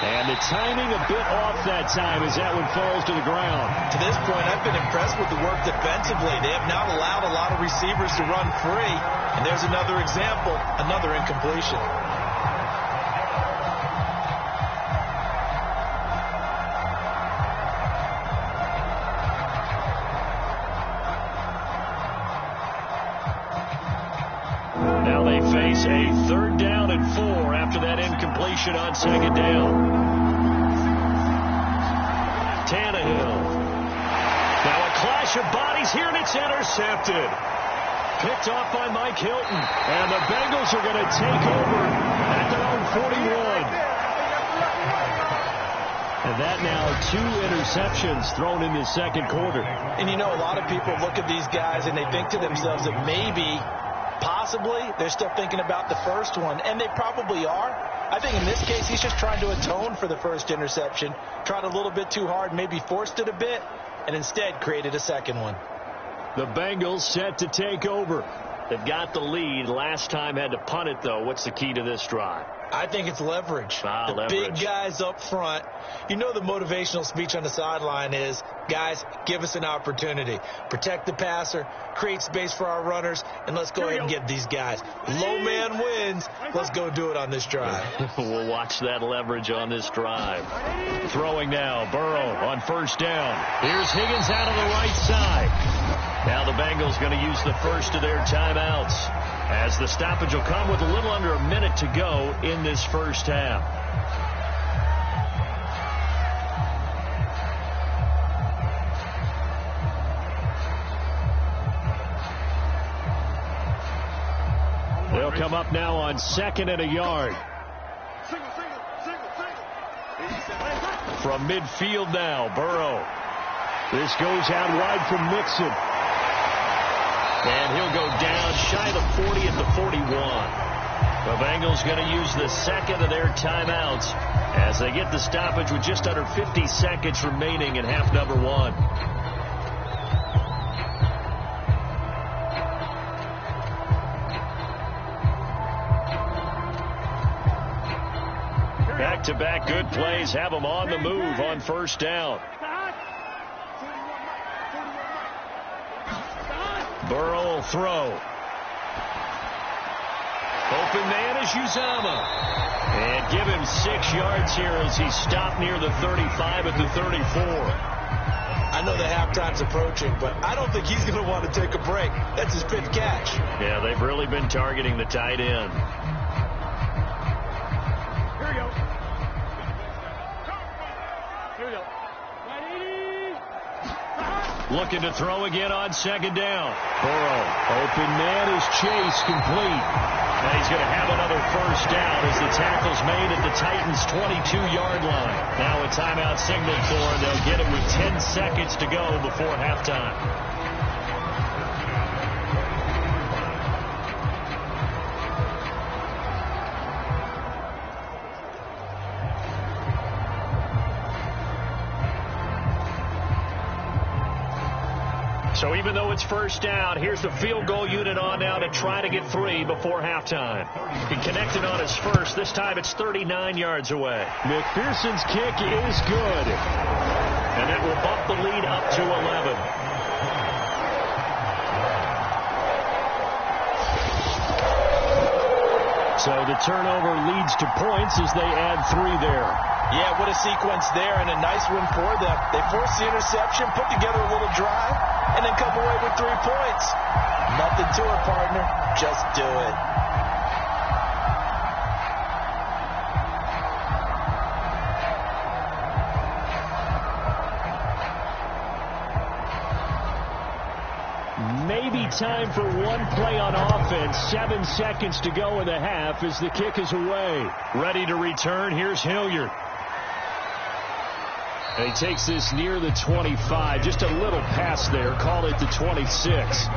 And the timing a bit off that time as that one falls to the ground. To this point, I've been impressed with the work defensively. They have not allowed a lot of receivers to run free. And there's another example, another incompletion. Now they face a 3rd down and 4 after that incompletion on 2nd down. Tannehill. Now a clash of bodies here, and it's intercepted. Picked off by Mike Hilton. And the Bengals are going to take over at their own 41. And that now 2 interceptions thrown in the second quarter. And you know, a lot of people look at these guys and they think to themselves that maybe, possibly, they're still thinking about the first one. And they probably are. I think in this case, he's just trying to atone for the first interception. Tried a little bit too hard, maybe forced it a bit, and instead created a second one. The Bengals set to take over. They've got the lead. Last time had to punt it, though. What's the key to this drive? I think it's leverage. Leverage. Big guys up front. You know the motivational speech on the sideline is, guys, give us an opportunity. Protect the passer, create space for our runners, and let's go ahead and get these guys. Low man wins. Let's go do it on this drive. We'll watch that leverage on this drive. Throwing now, Burrow on first down. Here's Higgins out of the right side. Now the Bengals going to use the first of their timeouts, as the stoppage will come with a little under a minute to go in this first half. They'll come up now on 2nd and a yard. From midfield now, Burrow. This goes out wide from Mixon. And he'll go down shy of the 40 at the 41. The Bengals going to use the second of their timeouts as they get the stoppage with just under 50 seconds remaining in half number 1. Back-to-back good plays have them on the move on first down. Burrow will throw. Open man is Uzama. And give him 6 yards here as he stopped near the 35 at the 34. I know the halftime's approaching, but I don't think he's going to want to take a break. That's his 5th catch. Yeah, they've really been targeting the tight end. Here we go. Looking to throw again on 2nd down. Burrow, open man is Chase, complete. Now he's going to have another first down as the tackle's made at the Titans' 22-yard line. Now a timeout signal for, and they'll get him with 10 seconds to go before halftime. So even though it's first down, here's the field goal unit on now to try to get 3 before halftime. He connected on his first. This time it's 39 yards away. McPherson's kick is good. And that will bump the lead up to 11. So the turnover leads to points as they add 3 there. Yeah, what a sequence there, and a nice win for them. They forced the interception, put together a little drive, and then come away with 3 points. Nothing to it, partner. Just do it. Maybe time for one play on offense. 7 seconds to go in the half as the kick is away. Ready to return. Here's Hilliard. And he takes this near the 25. Just a little pass there. Call it the 26.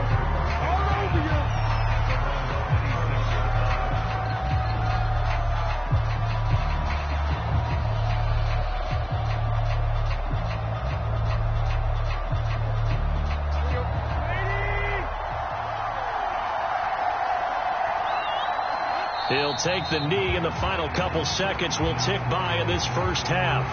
He'll take the knee, and the final couple seconds will tick by in this first half.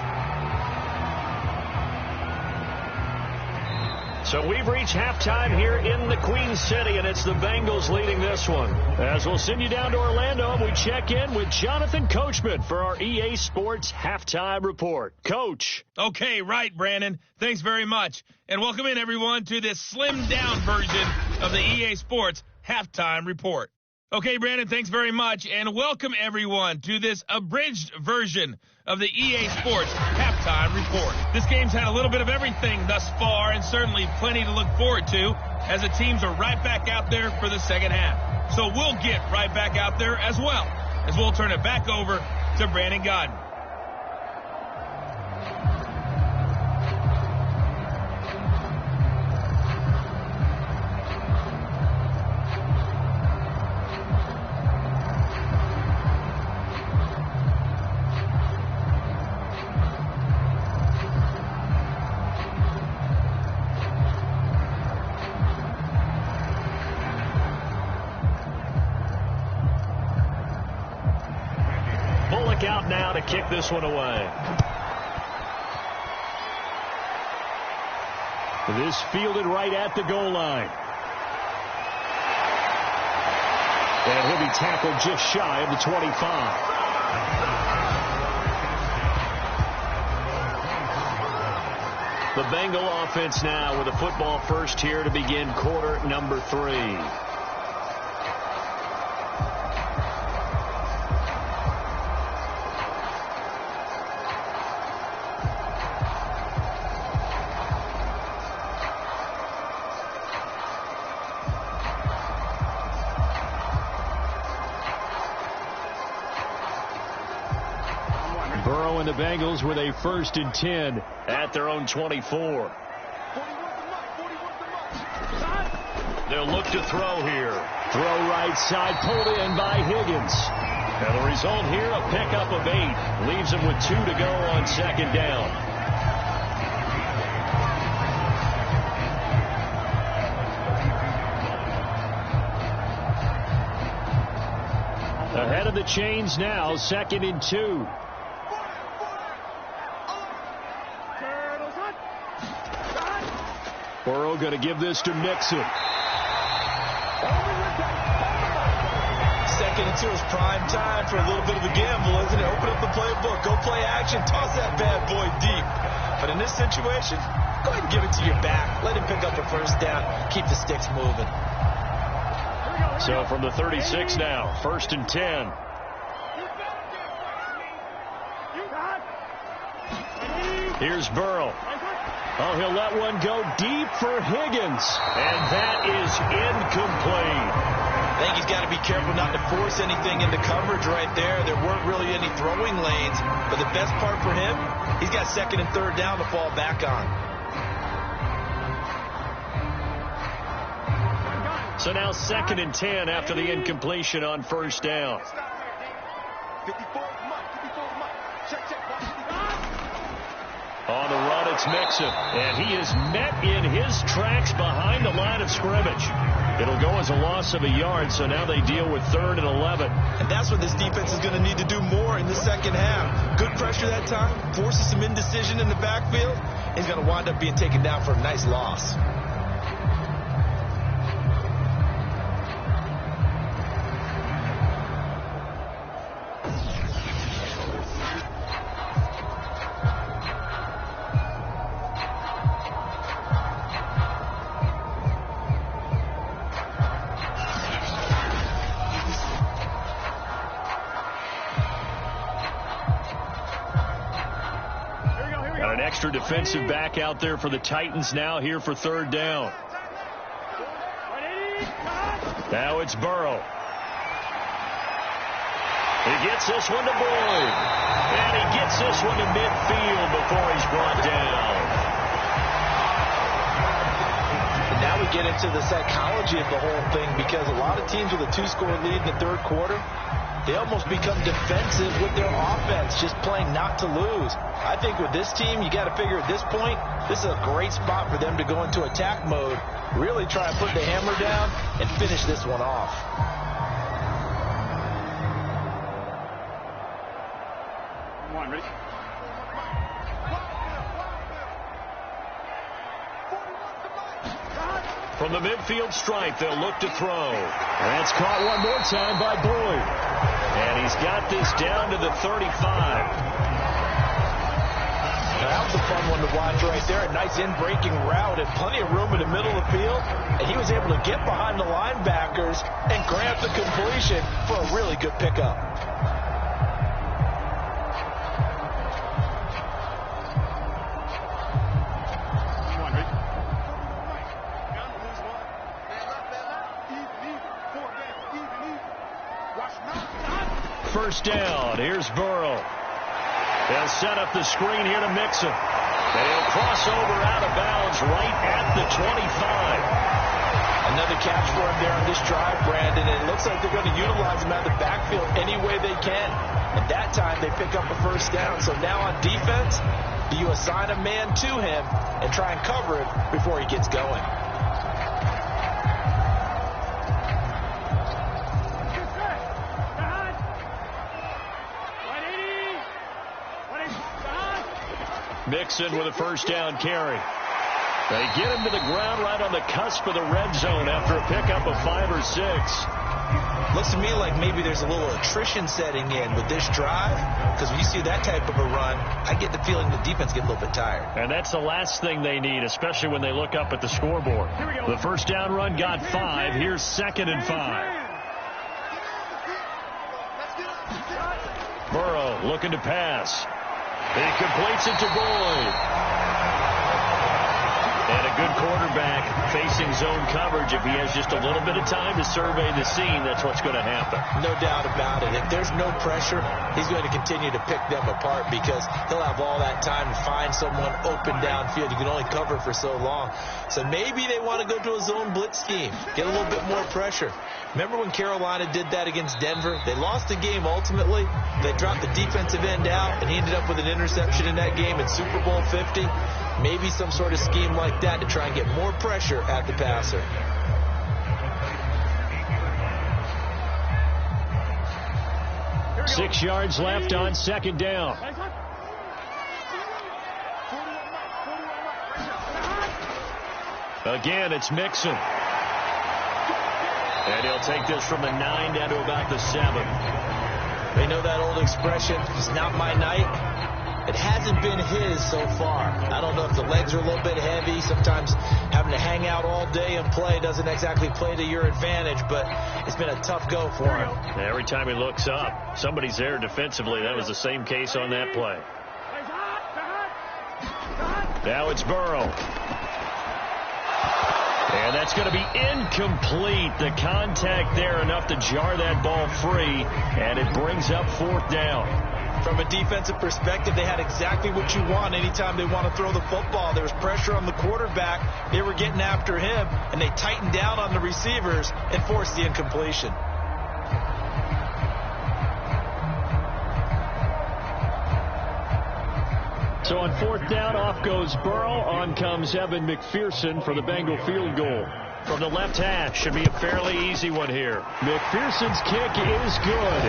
So we've reached halftime here in the Queen City, and it's the Bengals leading this one. As we'll send you down to Orlando, and we check in with Jonathan Coachman for our EA Sports Halftime Report. Coach. Okay, right, Brandon. Thanks very much. And welcome in, everyone, to this slimmed-down version of the EA Sports Halftime Report. Okay, Brandon, thanks very much, and welcome everyone to this abridged version of the EA Sports Halftime Report. This game's had a little bit of everything thus far, and certainly plenty to look forward to, as the teams are right back out there for the second half. So we'll get right back out there as well, as we'll turn it back over to Brandon Godden. Out now to kick this one away. This fielded right at the goal line. And he'll be tackled just shy of the 25. The Bengal offense now with a football first here to begin quarter number 3. Burrow and the Bengals with a 1st and 10 at their own 24. They'll look to throw here. Throw right side, pulled in by Higgins. And the result here, a pickup of 8. Leaves them with 2 to go on 2nd down. Ahead of the chains now, 2nd and 2. Burrow going to give this to Mixon. 2nd and 2 is prime time for a little bit of a gamble, isn't it? Open up the playbook, go play action, toss that bad boy deep. But in this situation, go ahead and give it to your back. Let him pick up a 1st down. Keep the sticks moving. So from the 36 now, 1st and 10. Here's Burrow. Oh, he'll let one go deep for Higgins. And that is incomplete. I think he's got to be careful not to force anything into coverage right there. There weren't really any throwing lanes. But the best part for him, he's got 2nd and 3rd down to fall back on. So now 2nd and 10 after the incompletion on 1st down. On the run, it's Mixon, and he is met in his tracks behind the line of scrimmage. It'll go as a loss of a yard, so now they deal with 3rd and 11. And that's what this defense is going to need to do more in the second half. Good pressure that time, forces some indecision in the backfield. He's going to wind up being taken down for a nice loss. extra defensive back out there for the Titans now here for third down. Now it's Burrow. He gets this one to Boyd. And he gets this one to midfield before he's brought down. Now we get into the psychology of the whole thing, because a lot of teams with a 2-score lead in the third quarter, they almost become defensive with their offense, just playing not to lose. I think with this team, you got to figure at this point, this is a great spot for them to go into attack mode, really try and put the hammer down and finish this one off. Come on, ready? From the midfield stripe, they'll look to throw. That's caught one more time by Boyd. And he's got this down to the 35. That was a fun one to watch right there. A nice in-breaking route and plenty of room in the middle of the field. And he was able to get behind the linebackers and grab the completion for a really good pickup. First down. Here's Burrow. They'll set up the screen here to mix him. They'll cross over out of bounds right at the 25. Another catch for him there on this drive, Brandon. And it looks like they're going to utilize him out of the backfield any way they can. At that time, they pick up a first down. So now on defense, do you assign a man to him and try and cover him before he gets going? Mixon with a first down carry. They get him to the ground right on the cusp of the red zone after a pickup of 5 or 6. Looks to me like maybe there's a little attrition setting in with this drive, because when you see that type of a run, I get the feeling the defense gets a little bit tired. And that's the last thing they need, especially when they look up at the scoreboard. The first down run got 5. Here's 2nd and 5. Burrow looking to pass. He completes it to Boyd. And a good quarterback facing zone coverage. If he has just a little bit of time to survey the scene, that's what's going to happen. No doubt about it. If there's no pressure, he's going to continue to pick them apart, because he'll have all that time to find someone open downfield. You can only cover for so long. So maybe they want to go to a zone blitz scheme, get a little bit more pressure. Remember when Carolina did that against Denver? They lost the game ultimately. They dropped the defensive end out, and he ended up with an interception in that game in Super Bowl 50. Maybe some sort of scheme like that to try and get more pressure at the passer. Six yards left on second down. Again, it's Mixon. And he'll take this from the 9 down to about the 7. They know that old expression, it's not my night. It hasn't been his so far. I don't know if the legs are a little bit heavy. Sometimes having to hang out all day and play doesn't exactly play to your advantage, but it's been a tough go for him. Every time he looks up, somebody's there defensively. That was the same case on that play. Now it's Burrow. And that's going to be incomplete. The contact there enough to jar that ball free, and it brings up 4th down. From a defensive perspective, they had exactly what you want anytime they want to throw the football. There was pressure on the quarterback. They were getting after him, and they tightened down on the receivers and forced the incompletion. So on 4th down, off goes Burrow. On comes Evan McPherson for the Bengal field goal. From the left hash, should be a fairly easy one here. McPherson's kick is good.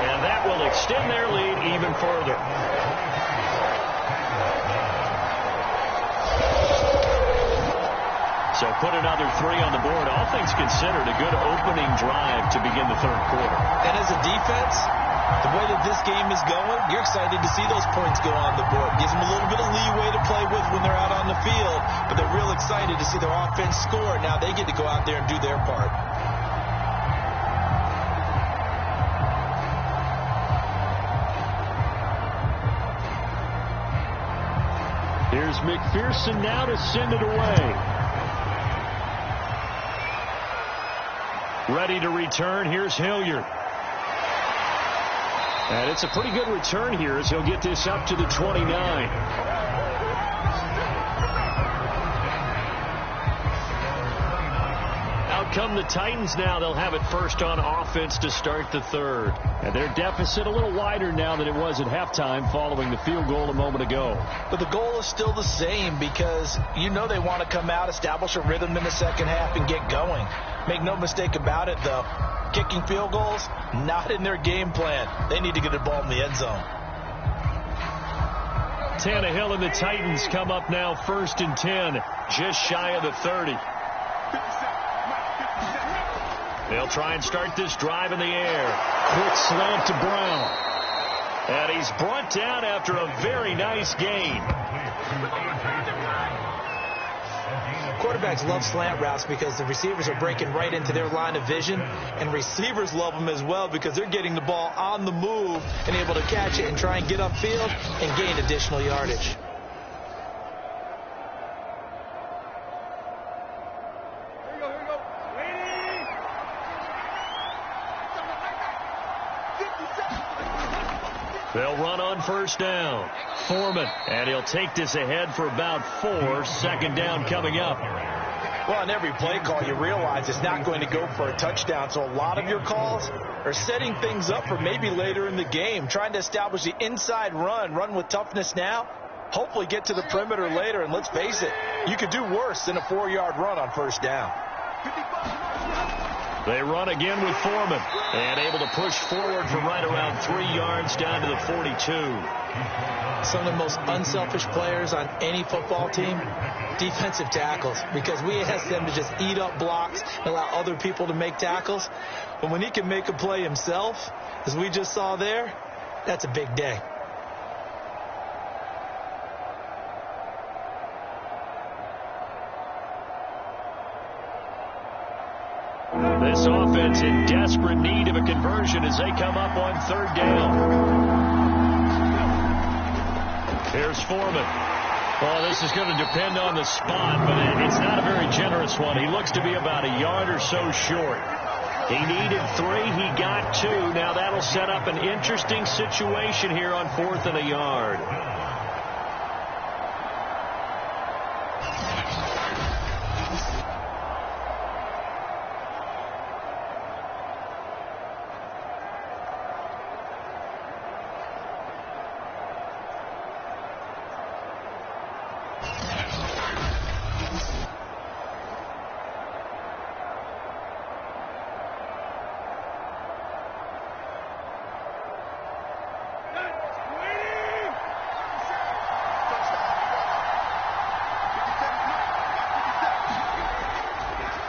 And that will extend their lead even further. So put another 3 on the board. All things considered, a good opening drive to begin the third quarter. And as a defense, the way that this game is going, you're excited to see those points go on the board. Gives them a little bit of leeway to play with when they're out on the field, but they're real excited to see their offense score. Now they get to go out there and do their part. Here's McPherson now to send it away. Ready to return. Here's Hilliard. And it's a pretty good return here as he'll get this up to the 29. Come the Titans now. They'll have it first on offense to start the third. And their deficit a little wider now than it was at halftime following the field goal a moment ago. But the goal is still the same because you know they want to come out, establish a rhythm in the second half, and get going. Make no mistake about it, though. Kicking field goals, not in their game plan. They need to get the ball in the end zone. Tannehill and the Titans come up now 1st and 10, just shy of the 30. They'll try and start this drive in the air. Quick slant to Brown. And he's brought down after a very nice gain. Quarterbacks love slant routes because the receivers are breaking right into their line of vision, and receivers love them as well because they're getting the ball on the move and able to catch it and try and get upfield and gain additional yardage. They'll run on first down. Foreman, and he'll take this ahead for about 4. Second down coming up. Well, on every play call, you realize it's not going to go for a touchdown, so a lot of your calls are setting things up for maybe later in the game, trying to establish the inside run with toughness now, hopefully get to the perimeter later, and let's face it, you could do worse than a 4-yard run on first down. They run again with Foreman, and able to push forward for right around 3 yards down to the 42. Some of the most unselfish players on any football team, defensive tackles, because we ask them to just eat up blocks and allow other people to make tackles. But when he can make a play himself, as we just saw there, that's a big day. This offense in desperate need of a conversion as they come up on 3rd down. Here's Foreman. Well, this is going to depend on the spot, but it's not a very generous one. He looks to be about a yard or so short. He needed 3. He got 2. Now that'll set up an interesting situation here on 4th and a yard.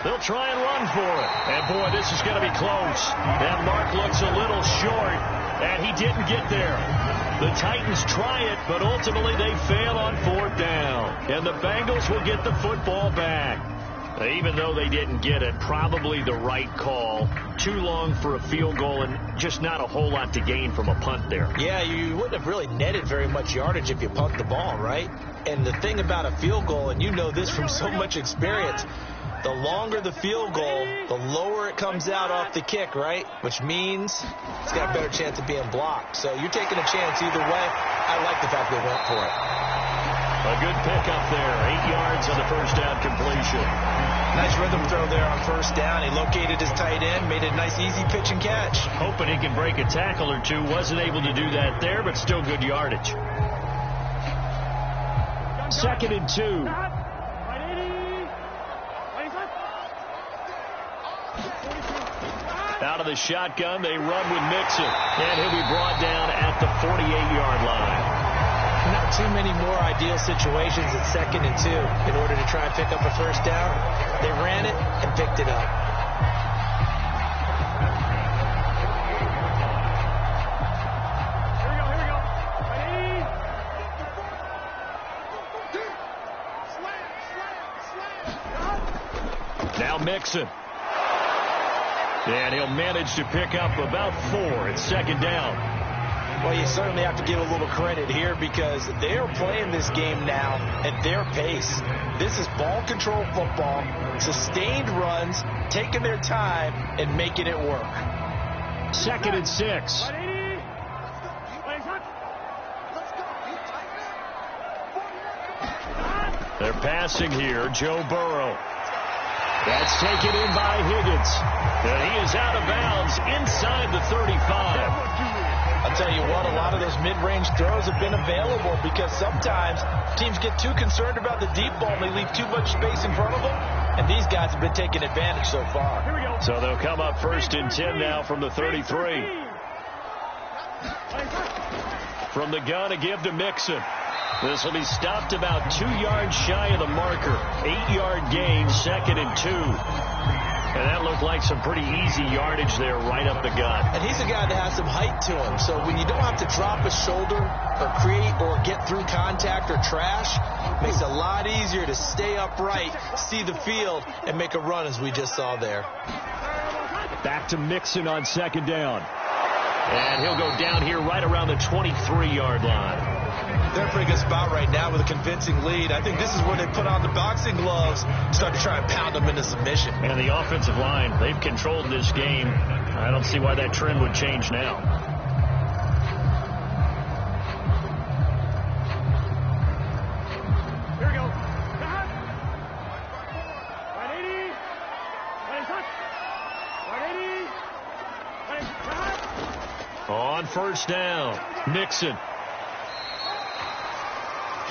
They'll try and run for it. And, boy, this is going to be close. That mark looks a little short, and he didn't get there. The Titans try it, but ultimately they fail on 4th down. And the Bengals will get the football back. Even though they didn't get it, probably the right call. Too long for a field goal and just not a whole lot to gain from a punt there. Yeah, you wouldn't have really netted very much yardage if you punt the ball, right? And the thing about a field goal, and you know this from so much experience, the longer the field goal, the lower it comes out off the kick, right? Which means it's got a better chance of being blocked. So you're taking a chance either way. I like the fact they went for it. A good pickup there. 8 yards on the first down completion. Nice rhythm throw there on first down. He located his tight end, made a nice easy pitch and catch. Hoping he can break a tackle or two. Wasn't able to do that there, but still good yardage. 2nd and 2. Out of the shotgun, they run with Mixon. And he'll be brought down at the 48-yard line. Not too many more ideal situations at 2nd and 2 in order to try and pick up a first down. They ran it and picked it up. Now Mixon. And he'll manage to pick up about 4 at 2nd down. Well, you certainly have to give a little credit here because they are playing this game now at their pace. This is ball control football, sustained runs, taking their time and making it work. 2nd and 6. They're passing here. Joe Burrow. That's taken in by Higgins. And he is out of bounds inside the 35. I'll tell you what, a lot of those mid-range throws have been available because sometimes teams get too concerned about the deep ball and they leave too much space in front of them. And these guys have been taking advantage so far. Here we go. So they'll come up 1st and 10 now from the 33. From the gun, a give to Mixon. This will be stopped about 2 yards shy of the marker. 8-yard gain, 2nd and 2. And that looked like some pretty easy yardage there right up the gut. And he's a guy that has some height to him. So when you don't have to drop a shoulder or create or get through contact or trash, it makes it a lot easier to stay upright, see the field, and make a run as we just saw there. Back to Mixon on 2nd down. And he'll go down here right around the 23-yard line. They're in a pretty good spot right now with a convincing lead. I think this is where they put on the boxing gloves, start to try and pound them into submission. And the offensive line, they've controlled this game. I don't see why that trend would change now. Here we go. On 1st down, Mixon.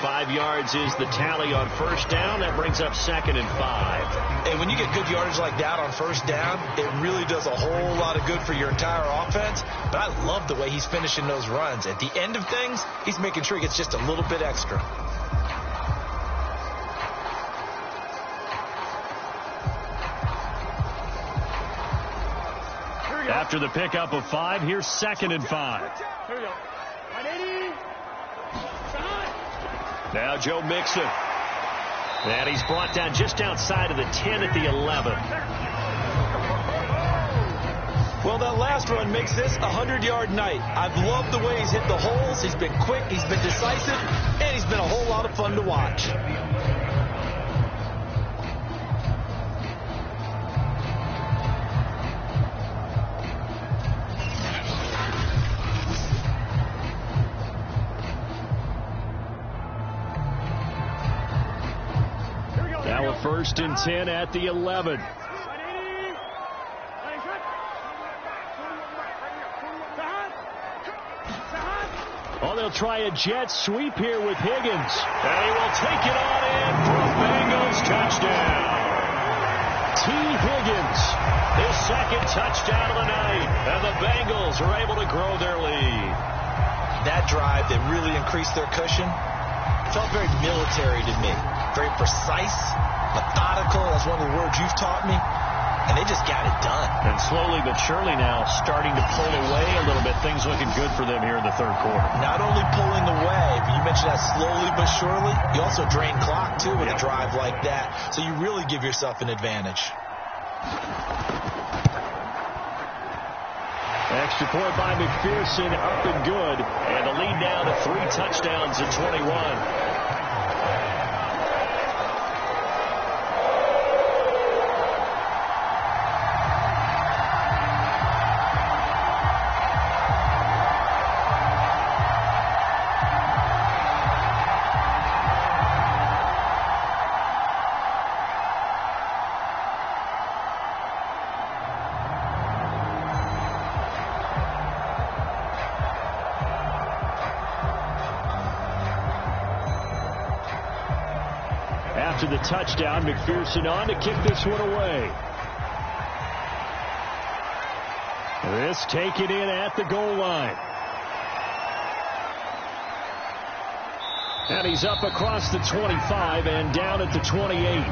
5 yards is the tally on 1st down. That brings up 2nd and 5. And when you get good yardage like that on 1st down, it really does a whole lot of good for your entire offense. But I love the way he's finishing those runs. At the end of things, he's making sure he gets just a little bit extra. After the pickup of 5, here's 2nd and 5. Here we go. 180. Now Joe Mixon. And he's brought down just outside of the 10 at the 11. Well, that last run makes this a 100-yard night. I've loved the way he's hit the holes. He's been quick, he's been decisive, and he's been a whole lot of fun to watch. Now a 1st and 10 at the 11. Oh, they'll try a jet sweep here with Higgins. And he will take it on in for a Bengals touchdown. T. Higgins, his 2nd touchdown of the night. And the Bengals are able to grow their lead. That drive that really increased their cushion felt very military to me. Very precise, methodical. That's one of the words you've taught me. And they just got it done. And slowly but surely now starting to pull away a little bit. Things looking good for them here in the 3rd quarter. Not only pulling away, but you mentioned that slowly but surely. You also drain clock, too, with a drive like that. So you really give yourself an advantage. Extra point by McPherson, up and good. And the lead now to 3 touchdowns at 21. After the touchdown, McPherson on to kick this one away. This taken in at the goal line. And he's up across the 25 and down at the 28.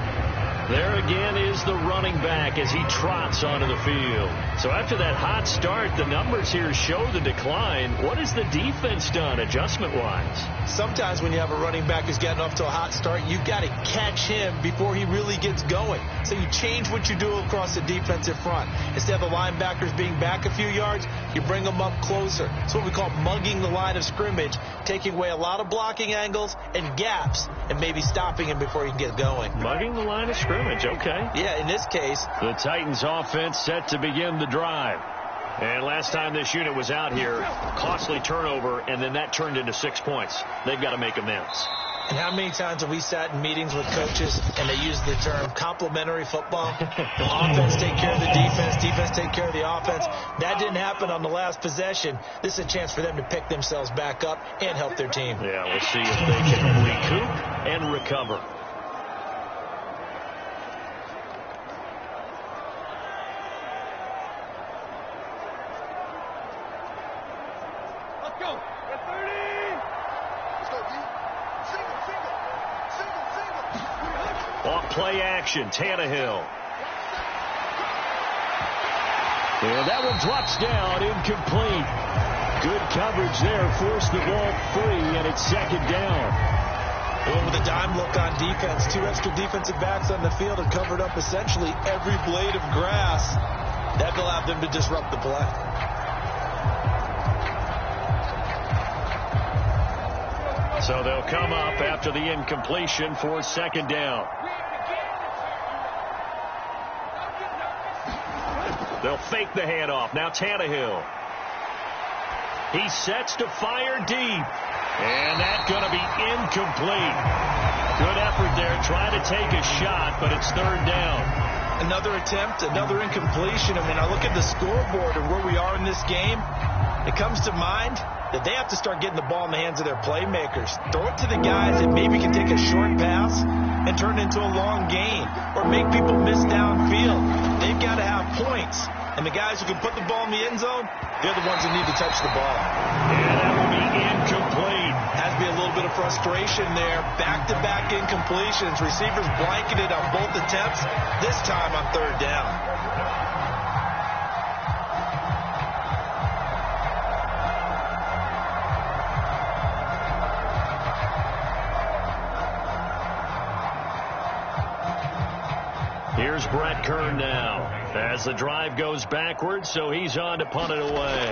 There again is the running back as he trots onto the field. So after that hot start, the numbers here show the decline. What has the defense done adjustment-wise? Sometimes when you have a running back who's getting off to a hot start, you've got to catch him before he really gets going. So you change what you do across the defensive front. Instead of the linebackers being back a few yards, you bring them up closer. It's what we call mugging the line of scrimmage, taking away a lot of blocking angles and gaps and maybe stopping him before he can get going. Mugging the line of scrimmage, okay. Yeah, in this case. The Titans offense set to begin the drive. And last time this unit was out here, costly turnover, and then that turned into 6 points. They've got to make amends. And how many times have we sat in meetings with coaches and they use the term complementary football? Offense take care of the defense, defense take care of the offense. That didn't happen on the last possession. This is a chance for them to pick themselves back up and help their team. Yeah, we'll see if they can recoup and recover. Off play action, Tannehill. And that one drops down, incomplete. Good coverage there, forced the ball free, and it's second down. Well, with a dime look on defense, 2 extra defensive backs on the field and covered up essentially every blade of grass. That allowed them to disrupt the play. So they'll come up after the incompletion for second down. They'll fake the handoff. Now Tannehill. He sets to fire deep. And that's going to be incomplete. Good effort there. Trying to take a shot, but it's third down. Another attempt, another incompletion. I mean, I look at the scoreboard and where we are in this game. It comes to mind that they have to start getting the ball in the hands of their playmakers. Throw it to the guys that maybe can take a short pass and turn it into a long gain or make people miss downfield. They've got to have points. And the guys who can put the ball in the end zone, they're the ones that need to touch the ball. And that will be incomplete. Has to be a little bit of frustration there. Back-to-back incompletions. Receivers blanketed on both attempts, this time on third down. Here's Brett Kern now as the drive goes backwards, so he's on to punt it away.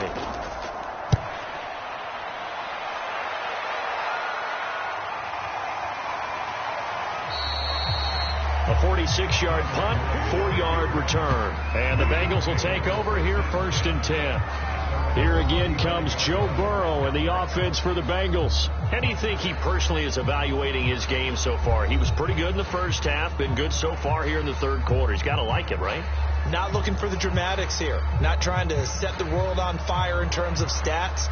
A 46-yard punt, 4-yard return. And the Bengals will take over here first and 10. Here again comes Joe Burrow and the offense for the Bengals. How do you think he personally is evaluating his game so far? He was pretty good in the first half, been good so far here in the third quarter. He's got to like it, right? Not looking for the dramatics here. Not trying to set the world on fire in terms of stats.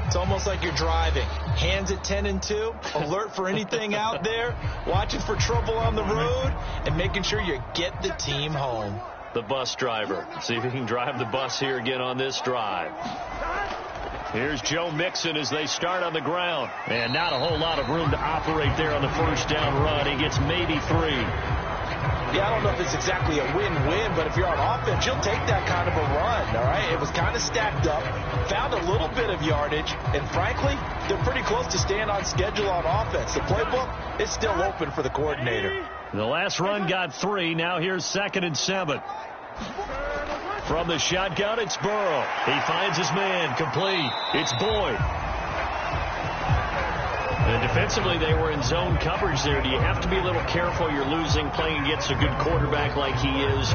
It's almost like you're driving. Hands at 10 and 2, alert for anything out there, watching for trouble on the road, and making sure you get the team home. The bus driver. See if he can drive the bus here again on this drive. Here's Joe Mixon as they start on the ground. And not a whole lot of room to operate there on the first down run. He gets maybe 3. Yeah, I don't know if it's exactly a win-win, but if you're on offense, you'll take that kind of a run, all right? It was kind of stacked up, found a little bit of yardage, and frankly, they're pretty close to staying on schedule on offense. The playbook is still open for the coordinator. The last run got 3. Now here's 2nd and 7. From the shotgun, it's Burrow. He finds his man, complete. It's Boyd. And defensively, they were in zone coverage there. Do you have to be a little careful? You're losing, playing against a good quarterback like he is,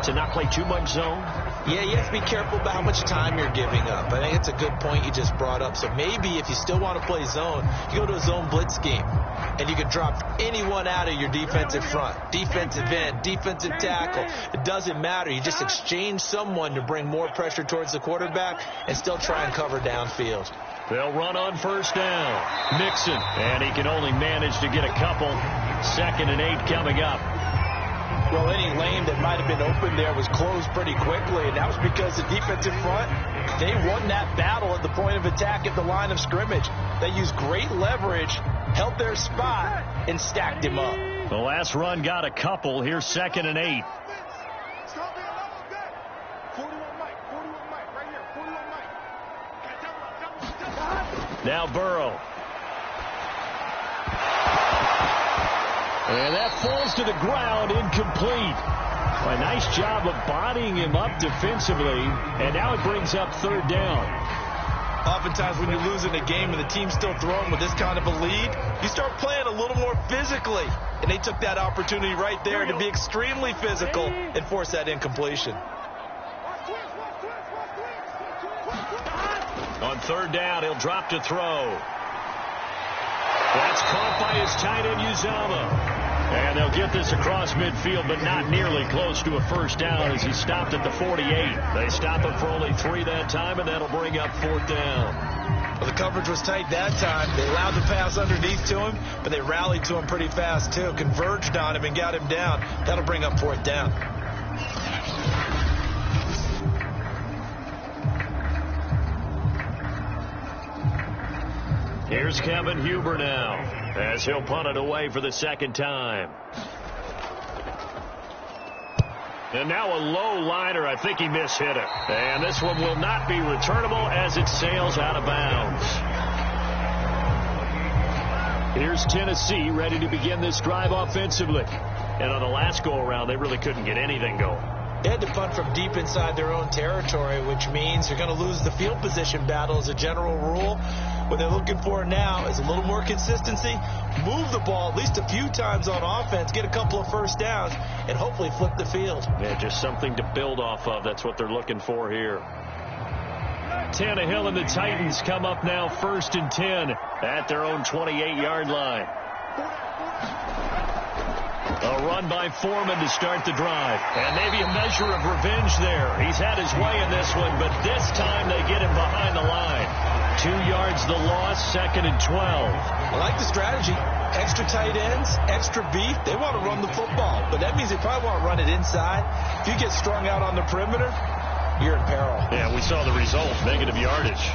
to not play too much zone? Yeah, you have to be careful about how much time you're giving up. I think it's a good point you just brought up. So maybe if you still want to play zone, you go to a zone blitz scheme, and you can drop anyone out of your defensive front, defensive end, defensive tackle. It doesn't matter. You just exchange someone to bring more pressure towards the quarterback and still try and cover downfield. They'll run on first down. Mixon, and he can only manage to get a couple. 2nd and 8 coming up. Well, any lane that might have been open there was closed pretty quickly, and that was because the defensive front, they won that battle at the point of attack at the line of scrimmage. They used great leverage, held their spot, and stacked him up. The last run got a couple. Here's 2nd and 8. Now Burrow. And that falls to the ground, incomplete. A nice job of bodying him up defensively, and now it brings up 3rd down. Oftentimes when you're losing a game and the team's still throwing with this kind of a lead, you start playing a little more physically. And they took that opportunity right there to be extremely physical and force that incompletion. On 3rd down, he'll drop to throw. That's caught by his tight end, Uzama. And they'll get this across midfield, but not nearly close to a 1st down as he stopped at the 48. They stop him for only 3 that time, and that'll bring up 4th down. Well, the coverage was tight that time. They allowed the pass underneath to him, but they rallied to him pretty fast, too. Converged on him and got him down. That'll bring up 4th down. Here's Kevin Huber now, as he'll punt it away for the 2nd time. And now a low liner. I think he mishit it. And this one will not be returnable as it sails out of bounds. Here's Tennessee ready to begin this drive offensively. And on the last go-around, they really couldn't get anything going. They had to punt from deep inside their own territory, which means you're going to lose the field position battle as a general rule. What they're looking for now is a little more consistency, move the ball at least a few times on offense, get a couple of 1st downs, and hopefully flip the field. Yeah, just something to build off of. That's what they're looking for here. Tannehill and the Titans come up now 1st and 10 at their own 28-yard line. A run by Foreman to start the drive. And maybe a measure of revenge there. He's had his way in this one, but this time they get him behind the line. 2 yards the loss, 2nd and 12. I like the strategy. Extra tight ends, extra beef. They want to run the football, but that means they probably want to run it inside. If you get strung out on the perimeter, you're in peril. Yeah, we saw the result, negative yardage.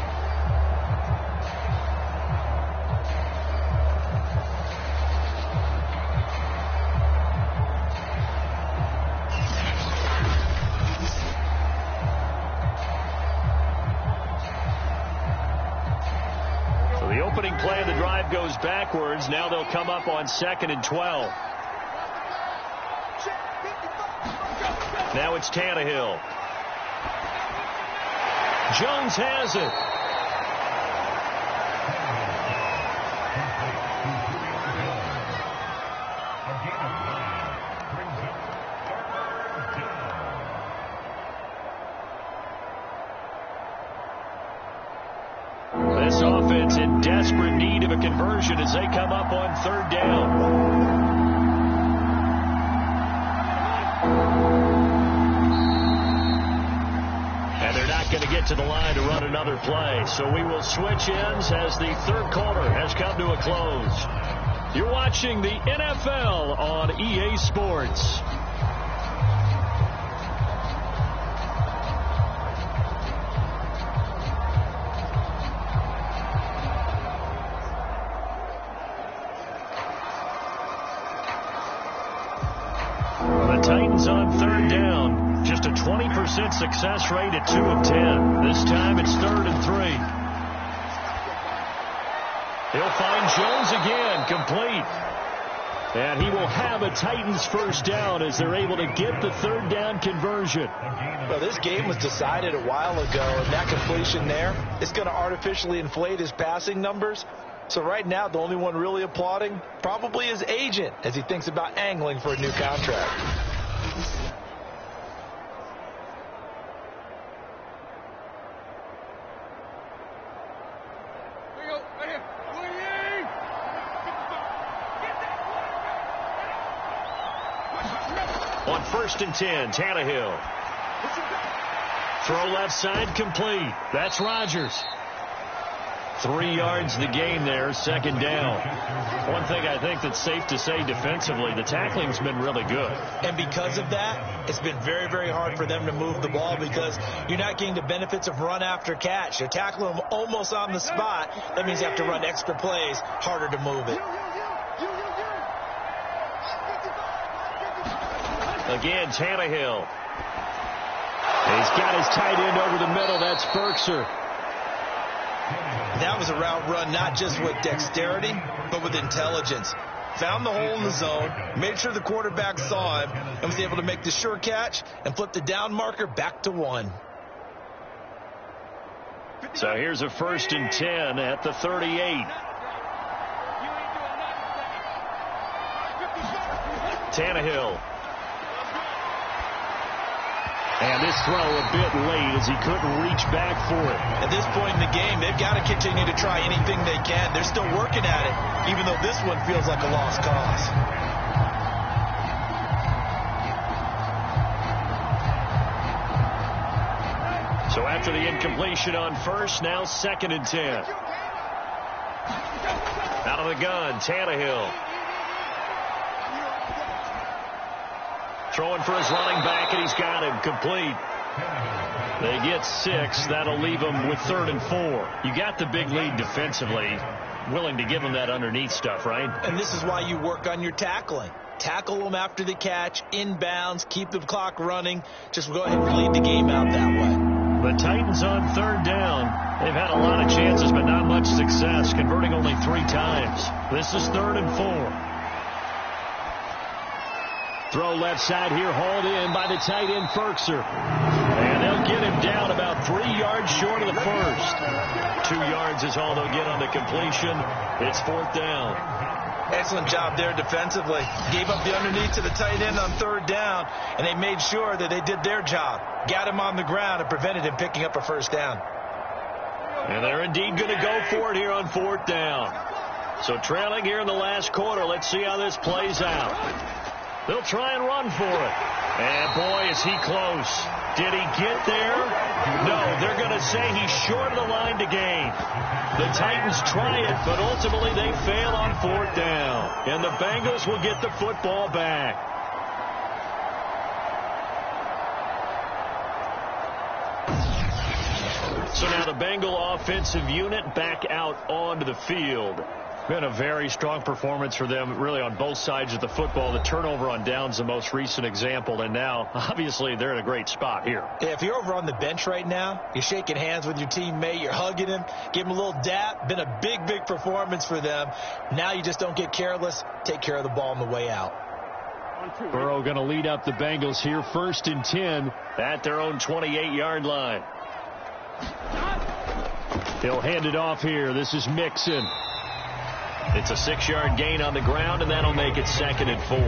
Opening play of the drive goes backwards. Now they'll come up on 2nd and 12. Now it's Tannehill. Jones has it. This offense in desperate need of a conversion as they come up on 3rd down. And they're not going to get to the line to run another play. So we will switch ends as the 3rd quarter has come to a close. You're watching the NFL on EA Sports. Titans on 3rd down. Just a 20% success rate at 2 of 10. This time it's 3rd and 3. He'll find Jones again, complete. And he will have a Titans 1st down as they're able to get the 3rd down conversion. Well, this game was decided a while ago, and that completion there is going to artificially inflate his passing numbers. So right now, the only one really applauding probably his agent as he thinks about angling for a new contract. On 1st and 10, Tannehill. Throw left side, complete. That's Rodgers. 3 yards the gain there, 2nd down. One thing I think that's safe to say defensively, the tackling's been really good. And because of that, it's been very, very hard for them to move the ball because you're not getting the benefits of run after catch. You're tackling them almost on the spot. That means you have to run extra plays, harder to move it. Again, Tannehill. He's got his tight end over the middle. That's Berkshire. That was a route run not just with dexterity, but with intelligence. Found the hole in the zone, made sure the quarterback saw him, and was able to make the sure catch and flip the down marker back to 1. So here's a 1st and 10 at the 38. Tannehill. And this throw a bit late as he couldn't reach back for it. At this point in the game, they've got to continue to try anything they can. They're still working at it, even though this one feels like a lost cause. So after the incompletion on 1st, now 2nd and 10. Out of the gun, Tannehill. Throwing for his running back, and he's got him complete. They get 6. That'll leave them with 3rd and 4. You got the big lead defensively. Willing to give them that underneath stuff, right? And this is why you work on your tackling. Tackle them after the catch, inbounds, keep the clock running. Just go ahead and lead the game out that way. The Titans on 3rd down. They've had a lot of chances, but not much success, converting only 3 times. This is 3rd and 4. Throw left side here, hauled in by the tight end, Berkshire. And they'll get him down about 3 yards short of the first. 2 yards is all they'll get on the completion. It's 4th down. Excellent job there defensively. Gave up the underneath to the tight end on 3rd down, and they made sure that they did their job. Got him on the ground and prevented him picking up a 1st down. And they're indeed going to go for it here on 4th down. So trailing here in the last quarter. Let's see how this plays out. They'll try and run for it. And, boy, is he close. Did he get there? No, they're going to say he's short of the line to gain. The Titans try it, but ultimately they fail on 4th down. And the Bengals will get the football back. So now the Bengal offensive unit back out onto the field. Been a very strong performance for them, really, on both sides of the football. The turnover on downs, the most recent example, and now, obviously, they're in a great spot here. Yeah, if you're over on the bench right now, you're shaking hands with your teammate, you're hugging him, give him a little dap. Been a big, big performance for them. Now you just don't get careless. Take care of the ball on the way out. Burrow going to lead up the Bengals here, 1st and 10 at their own 28-yard line. He'll hand it off here. This is Mixon. It's a 6-yard gain on the ground, and that'll make it 2nd and 4.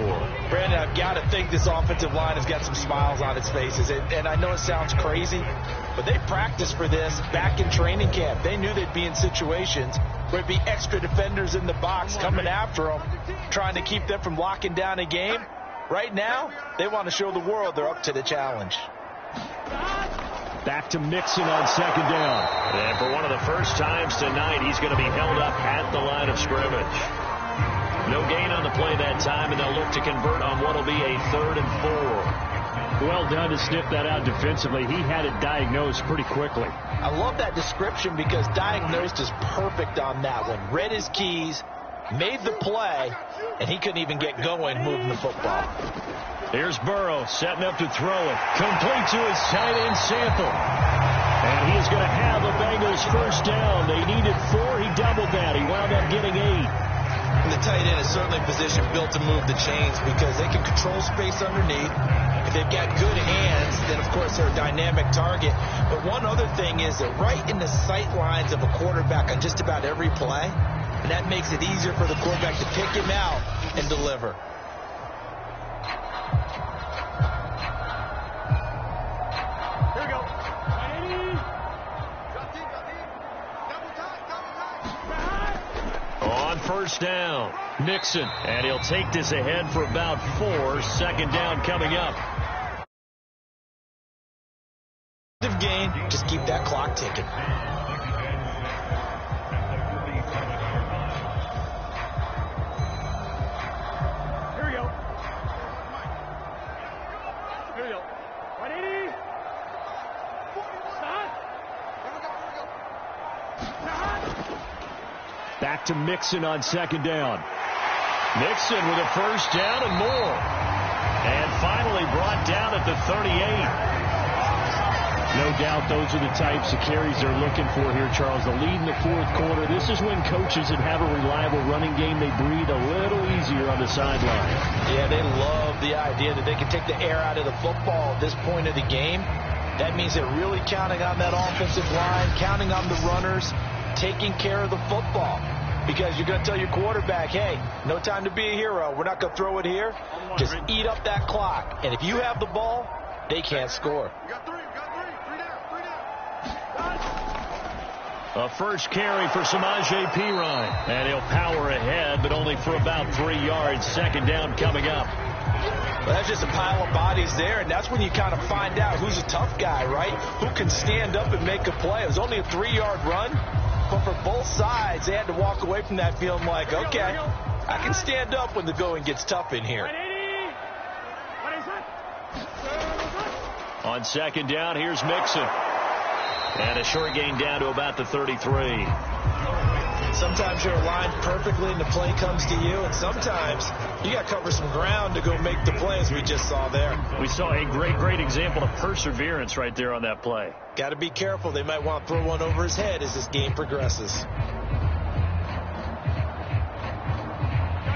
Brandon, I've got to think this offensive line has got some smiles on its faces. And I know it sounds crazy, but they practiced for this back in training camp. They knew they'd be in situations where it'd be extra defenders in the box coming after them, trying to keep them from locking down a game. Right now, they want to show the world they're up to the challenge. Back to Mixon on 2nd down. And for one of the first times tonight, he's going to be held up at the line of scrimmage. No gain on the play that time, and they'll look to convert on what will be a 3rd and 4. Well done to sniff that out defensively. He had it diagnosed pretty quickly. I love that description because diagnosed is perfect on that one. Read his keys, made the play, and he couldn't even get going moving the football. Here's Burrow setting up to throw it. Complete to his tight end, Sample. And he is going to have the Bengals 1st down. They needed 4. He doubled that. He wound up getting 8. And the tight end is certainly a position built to move the chains because they can control space underneath. If they've got good hands, then, of course, they're a dynamic target. But one other thing is that right in the sight lines of a quarterback on just about every play, and that makes it easier for the quarterback to pick him out and deliver. On 1st down, Mixon, and he'll take this ahead for about 4. 2nd down coming up. Game, just keep that clock ticking. Here we go. 180. Back to Mixon on 2nd down. Mixon with a 1st down and more. And finally brought down at the 38. No doubt those are the types of carries they're looking for here, Charles. The lead in the fourth quarter. This is when coaches that have a reliable running game, they breathe a little easier on the sideline. Yeah, they love the idea that they can take the air out of the football at this point of the game. That means they're really counting on that offensive line, counting on the runners, taking care of the football. Because you're going to tell your quarterback, hey, no time to be a hero. We're not going to throw it here. Just eat up that clock. And if you have the ball, they can't score. A first carry for Samaje Perine. And he'll power ahead, but only for about 3 yards. Second down coming up. Well, that's just a pile of bodies there, and that's when you kind of find out who's a tough guy, right? Who can stand up and make a play. It was only a 3-yard run, but for both sides, they had to walk away from that feeling like, okay, I can stand up when the going gets tough in here. On second down, here's Mixon. And a short gain down to about the 33. Sometimes you're aligned perfectly and the play comes to you, and sometimes you got to cover some ground to go make the play, as we just saw there. We saw a great example of perseverance right there on that play. Got to be careful. They might want to throw one over his head as this game progresses.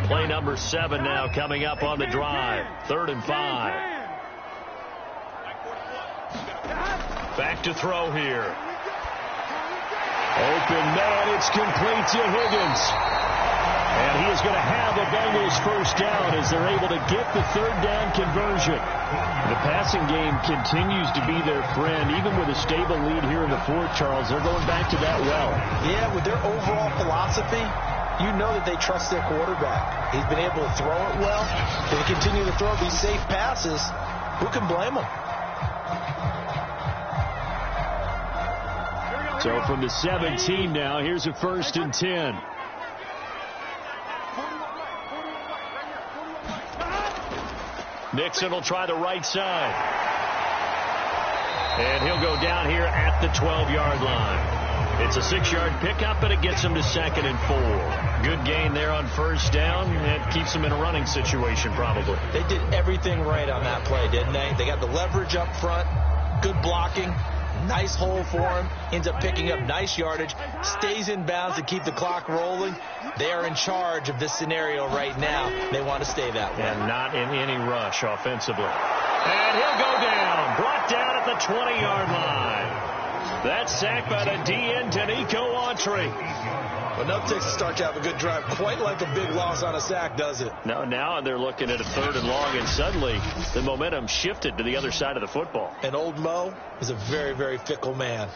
Play number 7 now coming up on the drive. 3rd and 5. Back to throw here. Open man, it's complete to Higgins. And he is going to have the Bengals first down as they're able to get the 3rd down conversion. The passing game continues to be their friend. Even with a stable lead here in the fourth, Charles, they're going back to that well. Yeah, with their overall philosophy, you know that they trust their quarterback. He's been able to throw it well. If they continue to throw these safe passes, who can blame them? So from the 17 now, here's a 1st and 10. Mixon will try the right side. And he'll go down here at the 12-yard line. It's a 6-yard pickup, but it gets him to 2nd and 4. Good gain there on first down. It keeps them in a running situation, probably. They did everything right on that play, didn't they? They got the leverage up front, good blocking. Nice hole for him. Ends up picking up nice yardage. Stays in bounds to keep the clock rolling. They are in charge of this scenario right now. They want to stay that way. And not in any rush offensively. And he'll go down. Brought down at the 20-yard line. That's sacked by the DN, Danico Autry. Well, no takes to start to have a good drive. Quite like a big loss on a sack, does it? No, now they're looking at a 3rd and long, and suddenly the momentum shifted to the other side of the football. And old Mo is a very, very fickle man.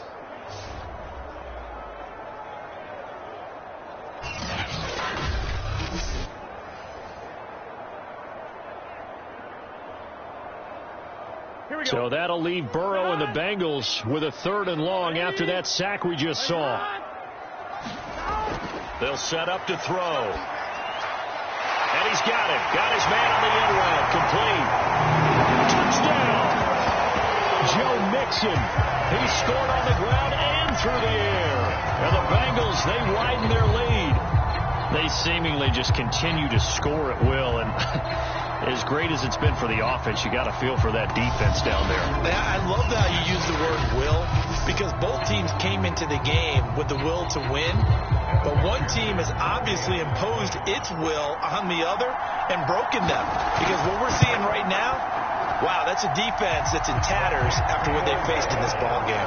So that'll leave Burrow and the Bengals with a 3rd and long after that sack we just saw. They'll set up to throw. And he's got it. Got his man on the end route. Complete. Touchdown. Joe Mixon. He scored on the ground and through the air. And the Bengals, they widen their lead. They seemingly just continue to score at will. And as great as it's been for the offense, you got to feel for that defense down there. I love how you use the word will, because both teams came into the game with the will to win. But one team has obviously imposed its will on the other and broken them. Because what we're seeing right now, wow, that's a defense that's in tatters after what they faced in this ball game.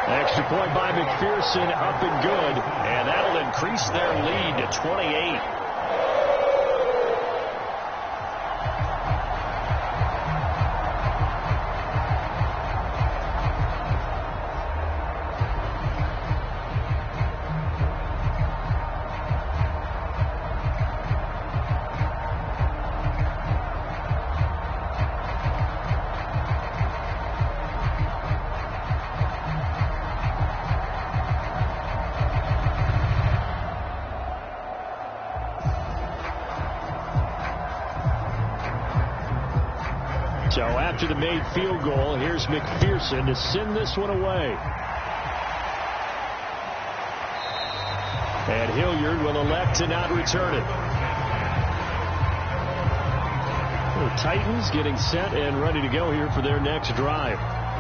Extra point by McPherson, up and good. And that'll increase their lead to 28. So after the made field goal, here's McPherson to send this one away. And Hilliard will elect to not return it. Titans getting set and ready to go here for their next drive.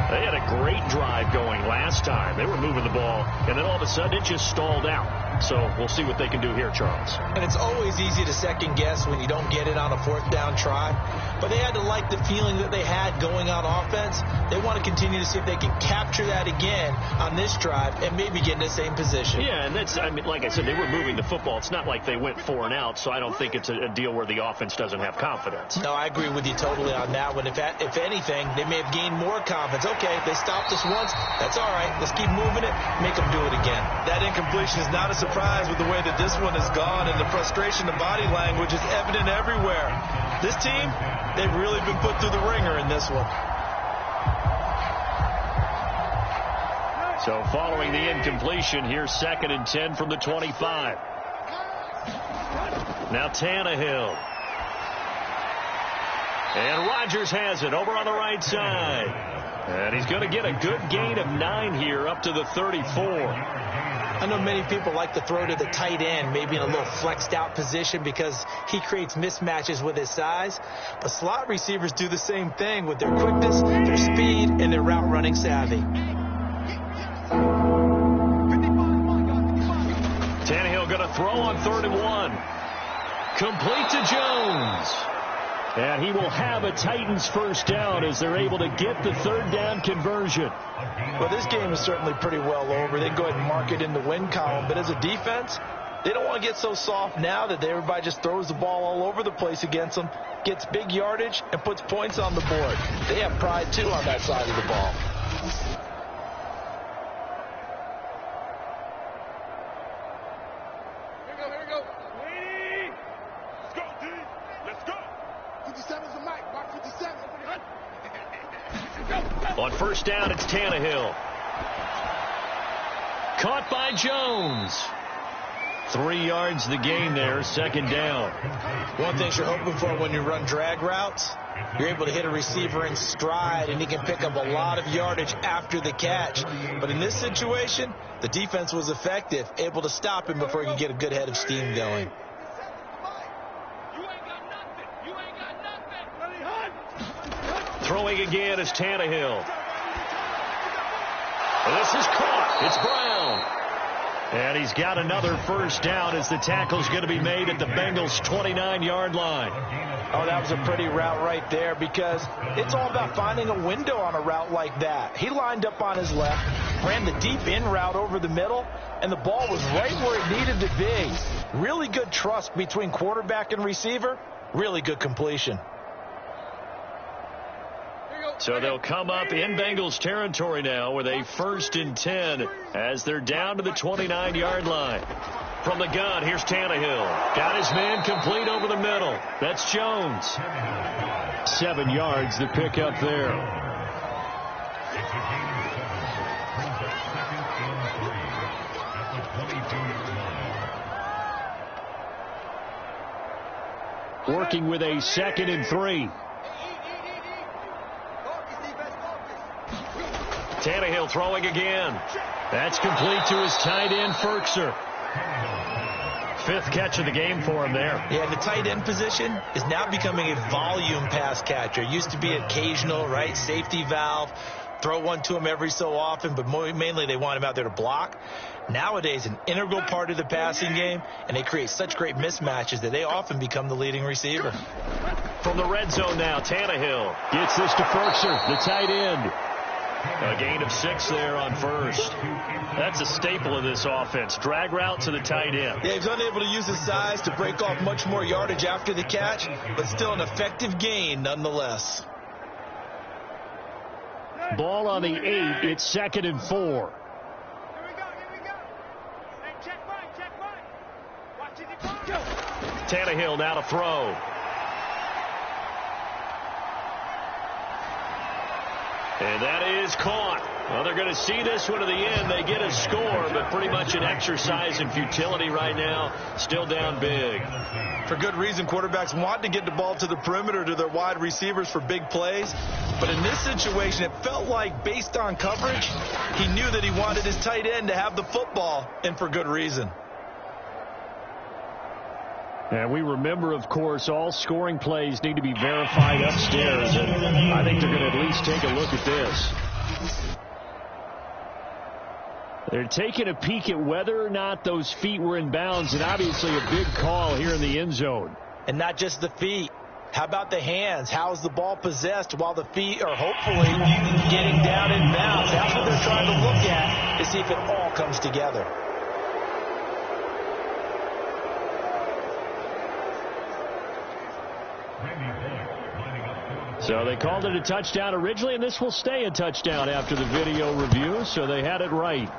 They had a great drive going last time. They were moving the ball, and then all of a sudden it just stalled out. So we'll see what they can do here, Charles. And it's always easy to second guess when you don't get it on a 4th down try. But they had to like the feeling that they had going on offense. They want to continue to see if they can capture that again on this drive and maybe get in the same position. Yeah, and that's, I mean, like I said, they were moving the football. It's not like they went 4 and out, so I don't think it's a deal where the offense doesn't have confidence. No, I agree with you totally on that one. If anything, they may have gained more confidence. Okay, they stopped us once. That's all right. Let's keep moving it. Make them do it again. That incompletion is not a surprise with the way that this one has gone, and the frustration, the body language is evident everywhere. This team, they've really been put through the ringer in this one. So following the incompletion, here's 2nd and 10 from the 25. Now Tannehill. And Rodgers has it over on the right side. And he's going to get a good gain of 9 here up to the 34. I know many people like to throw to the tight end, maybe in a little flexed out position because he creates mismatches with his size. But slot receivers do the same thing with their quickness, their speed, and their route running savvy. Tannehill going to throw on 3rd and 1. Complete to Jones. And he will have a Titans first down as they're able to get the 3rd down conversion. Well, this game is certainly pretty well over. They can go ahead and mark it in the win column. But as a defense, they don't want to get so soft now that everybody just throws the ball all over the place against them, gets big yardage, and puts points on the board. They have pride, too, on that side of the ball. Here we go. Ready? Let's go, D. Let's go. 57's the mic. Mark 57. On 1st down, it's Tannehill. Caught by Jones. 3 yards the gain there, 2nd down. One thing you're hoping for when you run drag routes, you're able to hit a receiver in stride, and he can pick up a lot of yardage after the catch. But in this situation, the defense was effective, able to stop him before he could get a good head of steam going. Throwing again is Tannehill. This is caught. It's Brown. And he's got another first down as the tackle's going to be made at the Bengals' 29-yard line. Oh, that was a pretty route right there because it's all about finding a window on a route like that. He lined up on his left, ran the deep in route over the middle, and the ball was right where it needed to be. Really good trust between quarterback and receiver. Really good completion. So they'll come up in Bengals territory now with a 1st and 10 as they're down to the 29-yard line. From the gun, here's Tannehill. Got his man complete over the middle. That's Jones. 7 yards to pick up there. Working with a 2nd and 3. Tannehill throwing again. That's complete to his tight end, Ferkser. 5th catch of the game for him there. Yeah, the tight end position is now becoming a volume pass catcher. Used to be occasional, right? Safety valve. Throw one to him every so often, but mainly they want him out there to block. Nowadays, an integral part of the passing game, and they create such great mismatches that they often become the leading receiver. From the red zone now, Tannehill gets this to Ferkser, the tight end. A gain of 6 there on 1st. That's a staple of this offense. Drag route to the tight end. Yeah, he's unable to use his size to break off much more yardage after the catch, but still an effective gain nonetheless. Ball on the 8. It's 2nd and 4. Here we go. Hey, check right. Watch it, go. Tannehill now to throw. And that is caught. Well, they're going to see this one to the end. They get a score, but pretty much an exercise in futility right now. Still down big. For good reason, quarterbacks want to get the ball to the perimeter to their wide receivers for big plays. But in this situation, it felt like based on coverage, he knew that he wanted his tight end to have the football, and for good reason. And we remember, of course, all scoring plays need to be verified upstairs. And I think they're going to at least take a look at this. They're taking a peek at whether or not those feet were in bounds, and obviously a big call here in the end zone. And not just the feet. How about the hands? How is the ball possessed while the feet are hopefully getting down in bounds? That's what they're trying to look at to see if it all comes together. So they called it a touchdown originally, and this will stay a touchdown after the video review, so they had it right.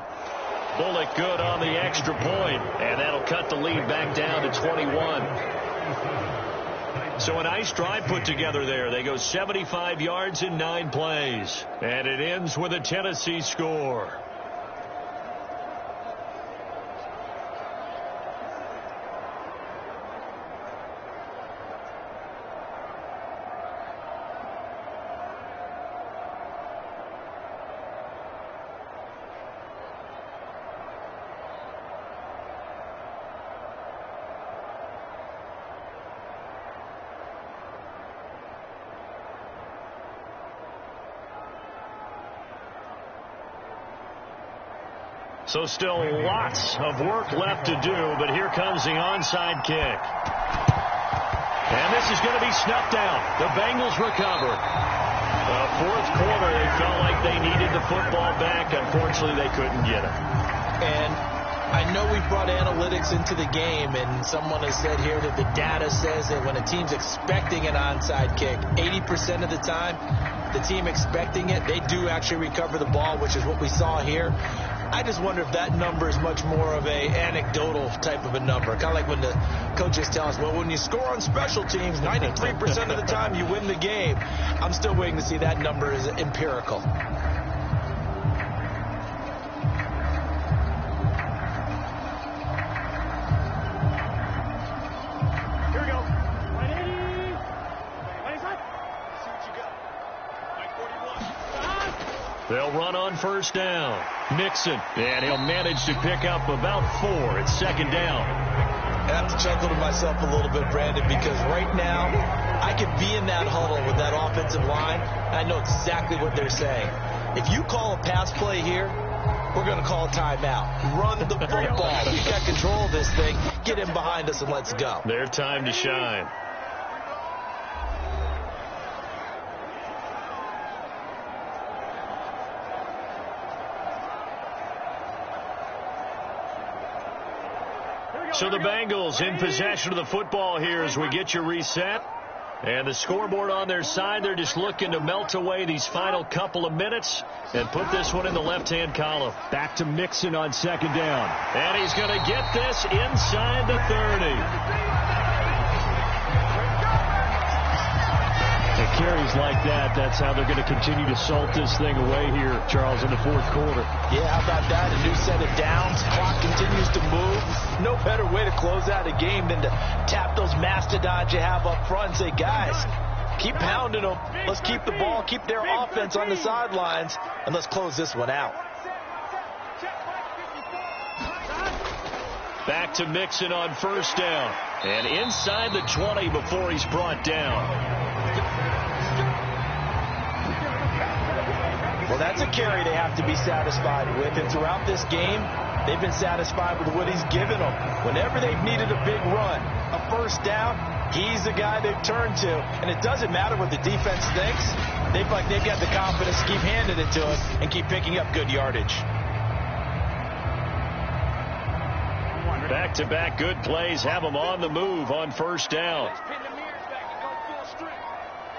Bullock good on the extra point, and that'll cut the lead back down to 21. So a nice drive put together there. They go 75 yards in 9 plays, and it ends with a Tennessee score. So still lots of work left to do, but here comes the onside kick. And this is going to be snuffed out. The Bengals recover. The fourth quarter, they felt like they needed the football back. Unfortunately, they couldn't get it. And I know we brought analytics into the game, and someone has said here that the data says that when a team's expecting an onside kick, 80% of the time, the team expecting it, they do actually recover the ball, which is what we saw here. I just wonder if that number is much more of a anecdotal type of a number. Kind of like when the coaches tell us, well, when you score on special teams, 93% of the time you win the game. I'm still waiting to see that number is empirical. Here we go. 180. 95. See what you got. 41. They'll run on first down. Mixon, and he'll manage to pick up about 4. It's second down. I have to chuckle to myself a little bit, Brandon, because right now I could be in that huddle with that offensive line, and I know exactly what they're saying. If you call a pass play here, we're going to call a timeout. Run the football. We've got control of this thing. Get in behind us and let's go. Their time to shine. So the Bengals in possession of the football here as we get you reset. And the scoreboard on their side, they're just looking to melt away these final couple of minutes and put this one in the left-hand column. Back to Mixon on second down. And he's going to get this inside the 30. The carries like that, that's how they're going to continue to salt this thing away here, Charles, in the fourth quarter. Yeah, how about that? A new set of downs. Clock continues to move. No better way to close out a game than to tap those mastodons you have up front and say, guys, keep pounding them. Let's keep the ball, keep their offense on the sidelines, and let's close this one out. Back to Mixon on first down. And inside the 20 before he's brought down. Well, that's a carry they have to be satisfied with. And throughout this game, they've been satisfied with what he's given them. Whenever they've needed a big run, a first down, he's the guy they've turned to. And it doesn't matter what the defense thinks. They feel like they've got the confidence to keep handing it to him and keep picking up good yardage. Back-to-back good plays have them on the move on first down.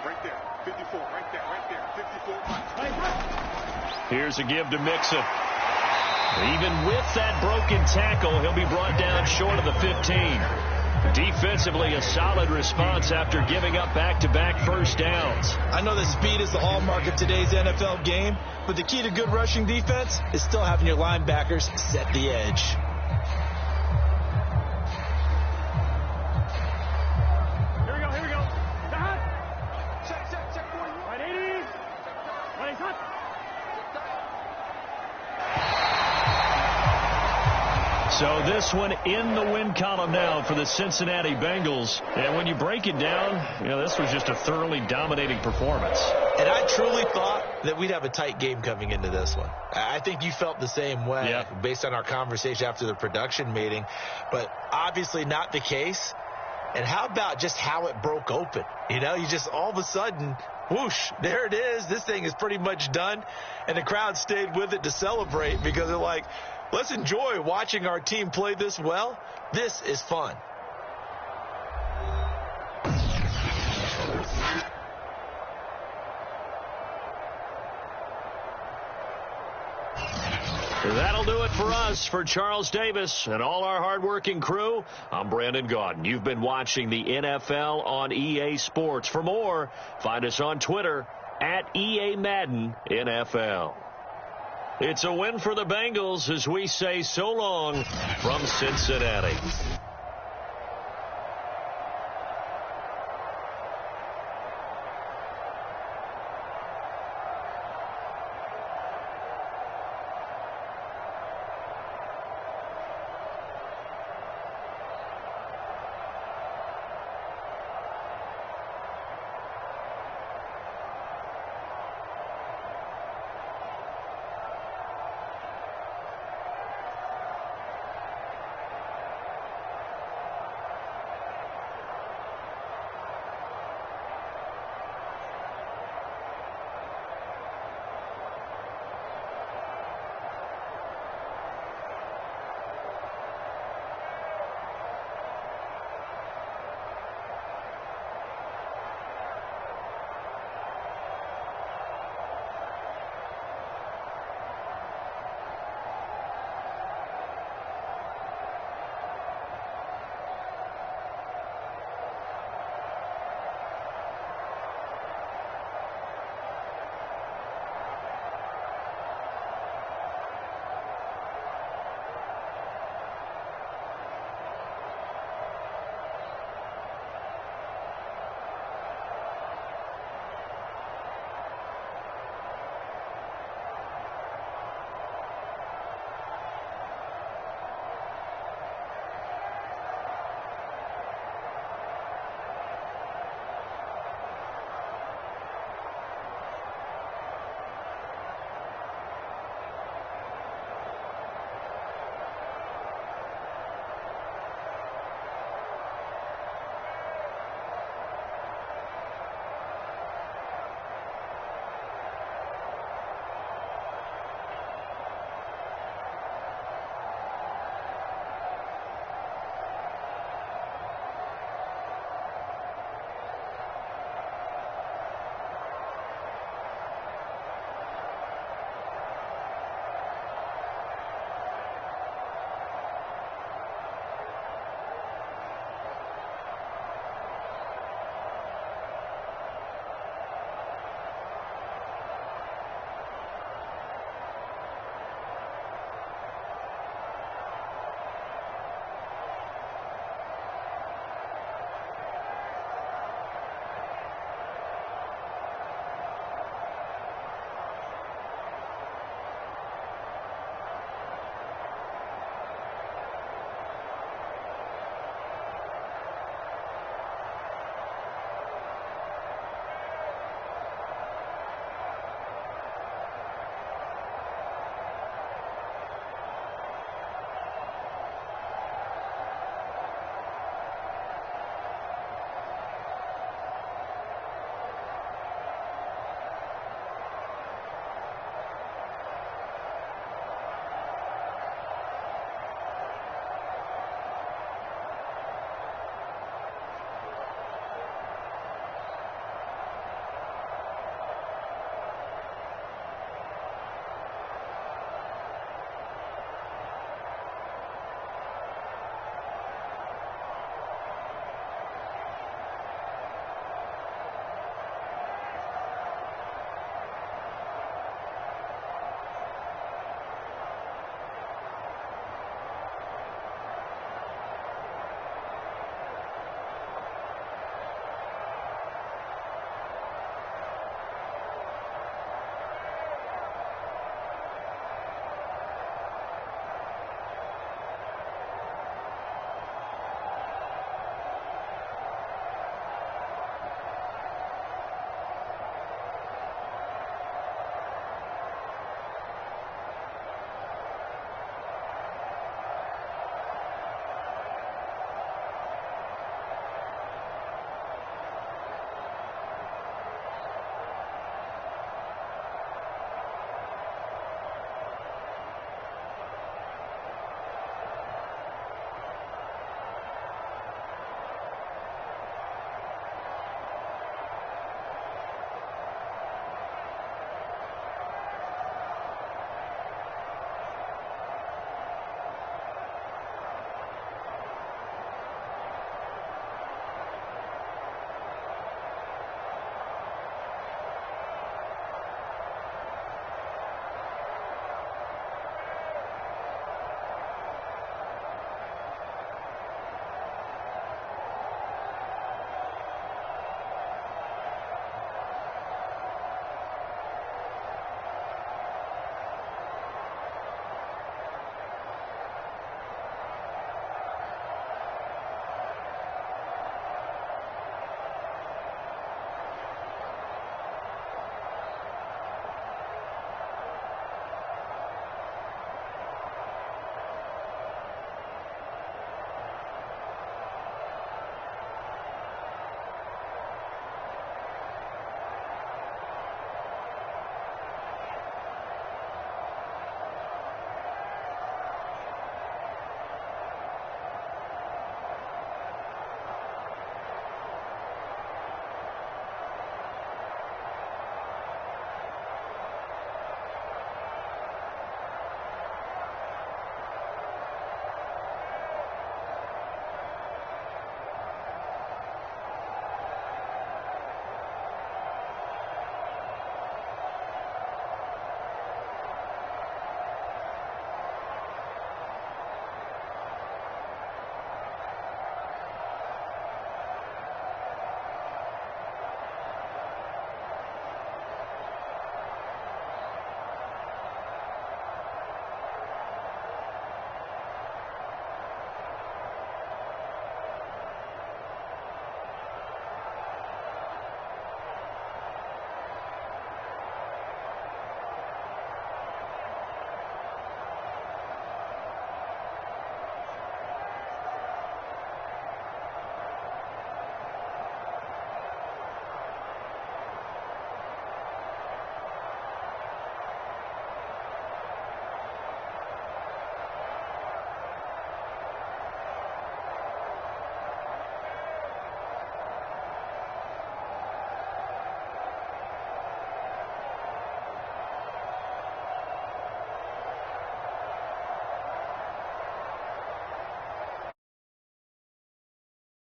Right there, 54, right there, 54. Here's a give to Mixon. Even with that broken tackle, he'll be brought down short of the 15. Defensively, a solid response after giving up back-to-back first downs. I know that speed is the hallmark of today's NFL game, but the key to good rushing defense is still having your linebackers set the edge. Here we go. Check, 180. 180. So this one in the win column now for the Cincinnati Bengals. And when you break it down, this was just a thoroughly dominating performance. And I truly thought that we'd have a tight game coming into this one. I think you felt the same way based on our conversation after the production meeting, but obviously not the case. And how about just how it broke open? You just all of a sudden, whoosh, there it is. This thing is pretty much done. And the crowd stayed with it to celebrate because they're like, let's enjoy watching our team play this well. This is fun. That'll do it for us. For Charles Davis and all our hardworking crew, I'm Brandon Gaudin. You've been watching the NFL on EA Sports. For more, find us on Twitter at EA Madden NFL. It's a win for the Bengals as we say so long from Cincinnati.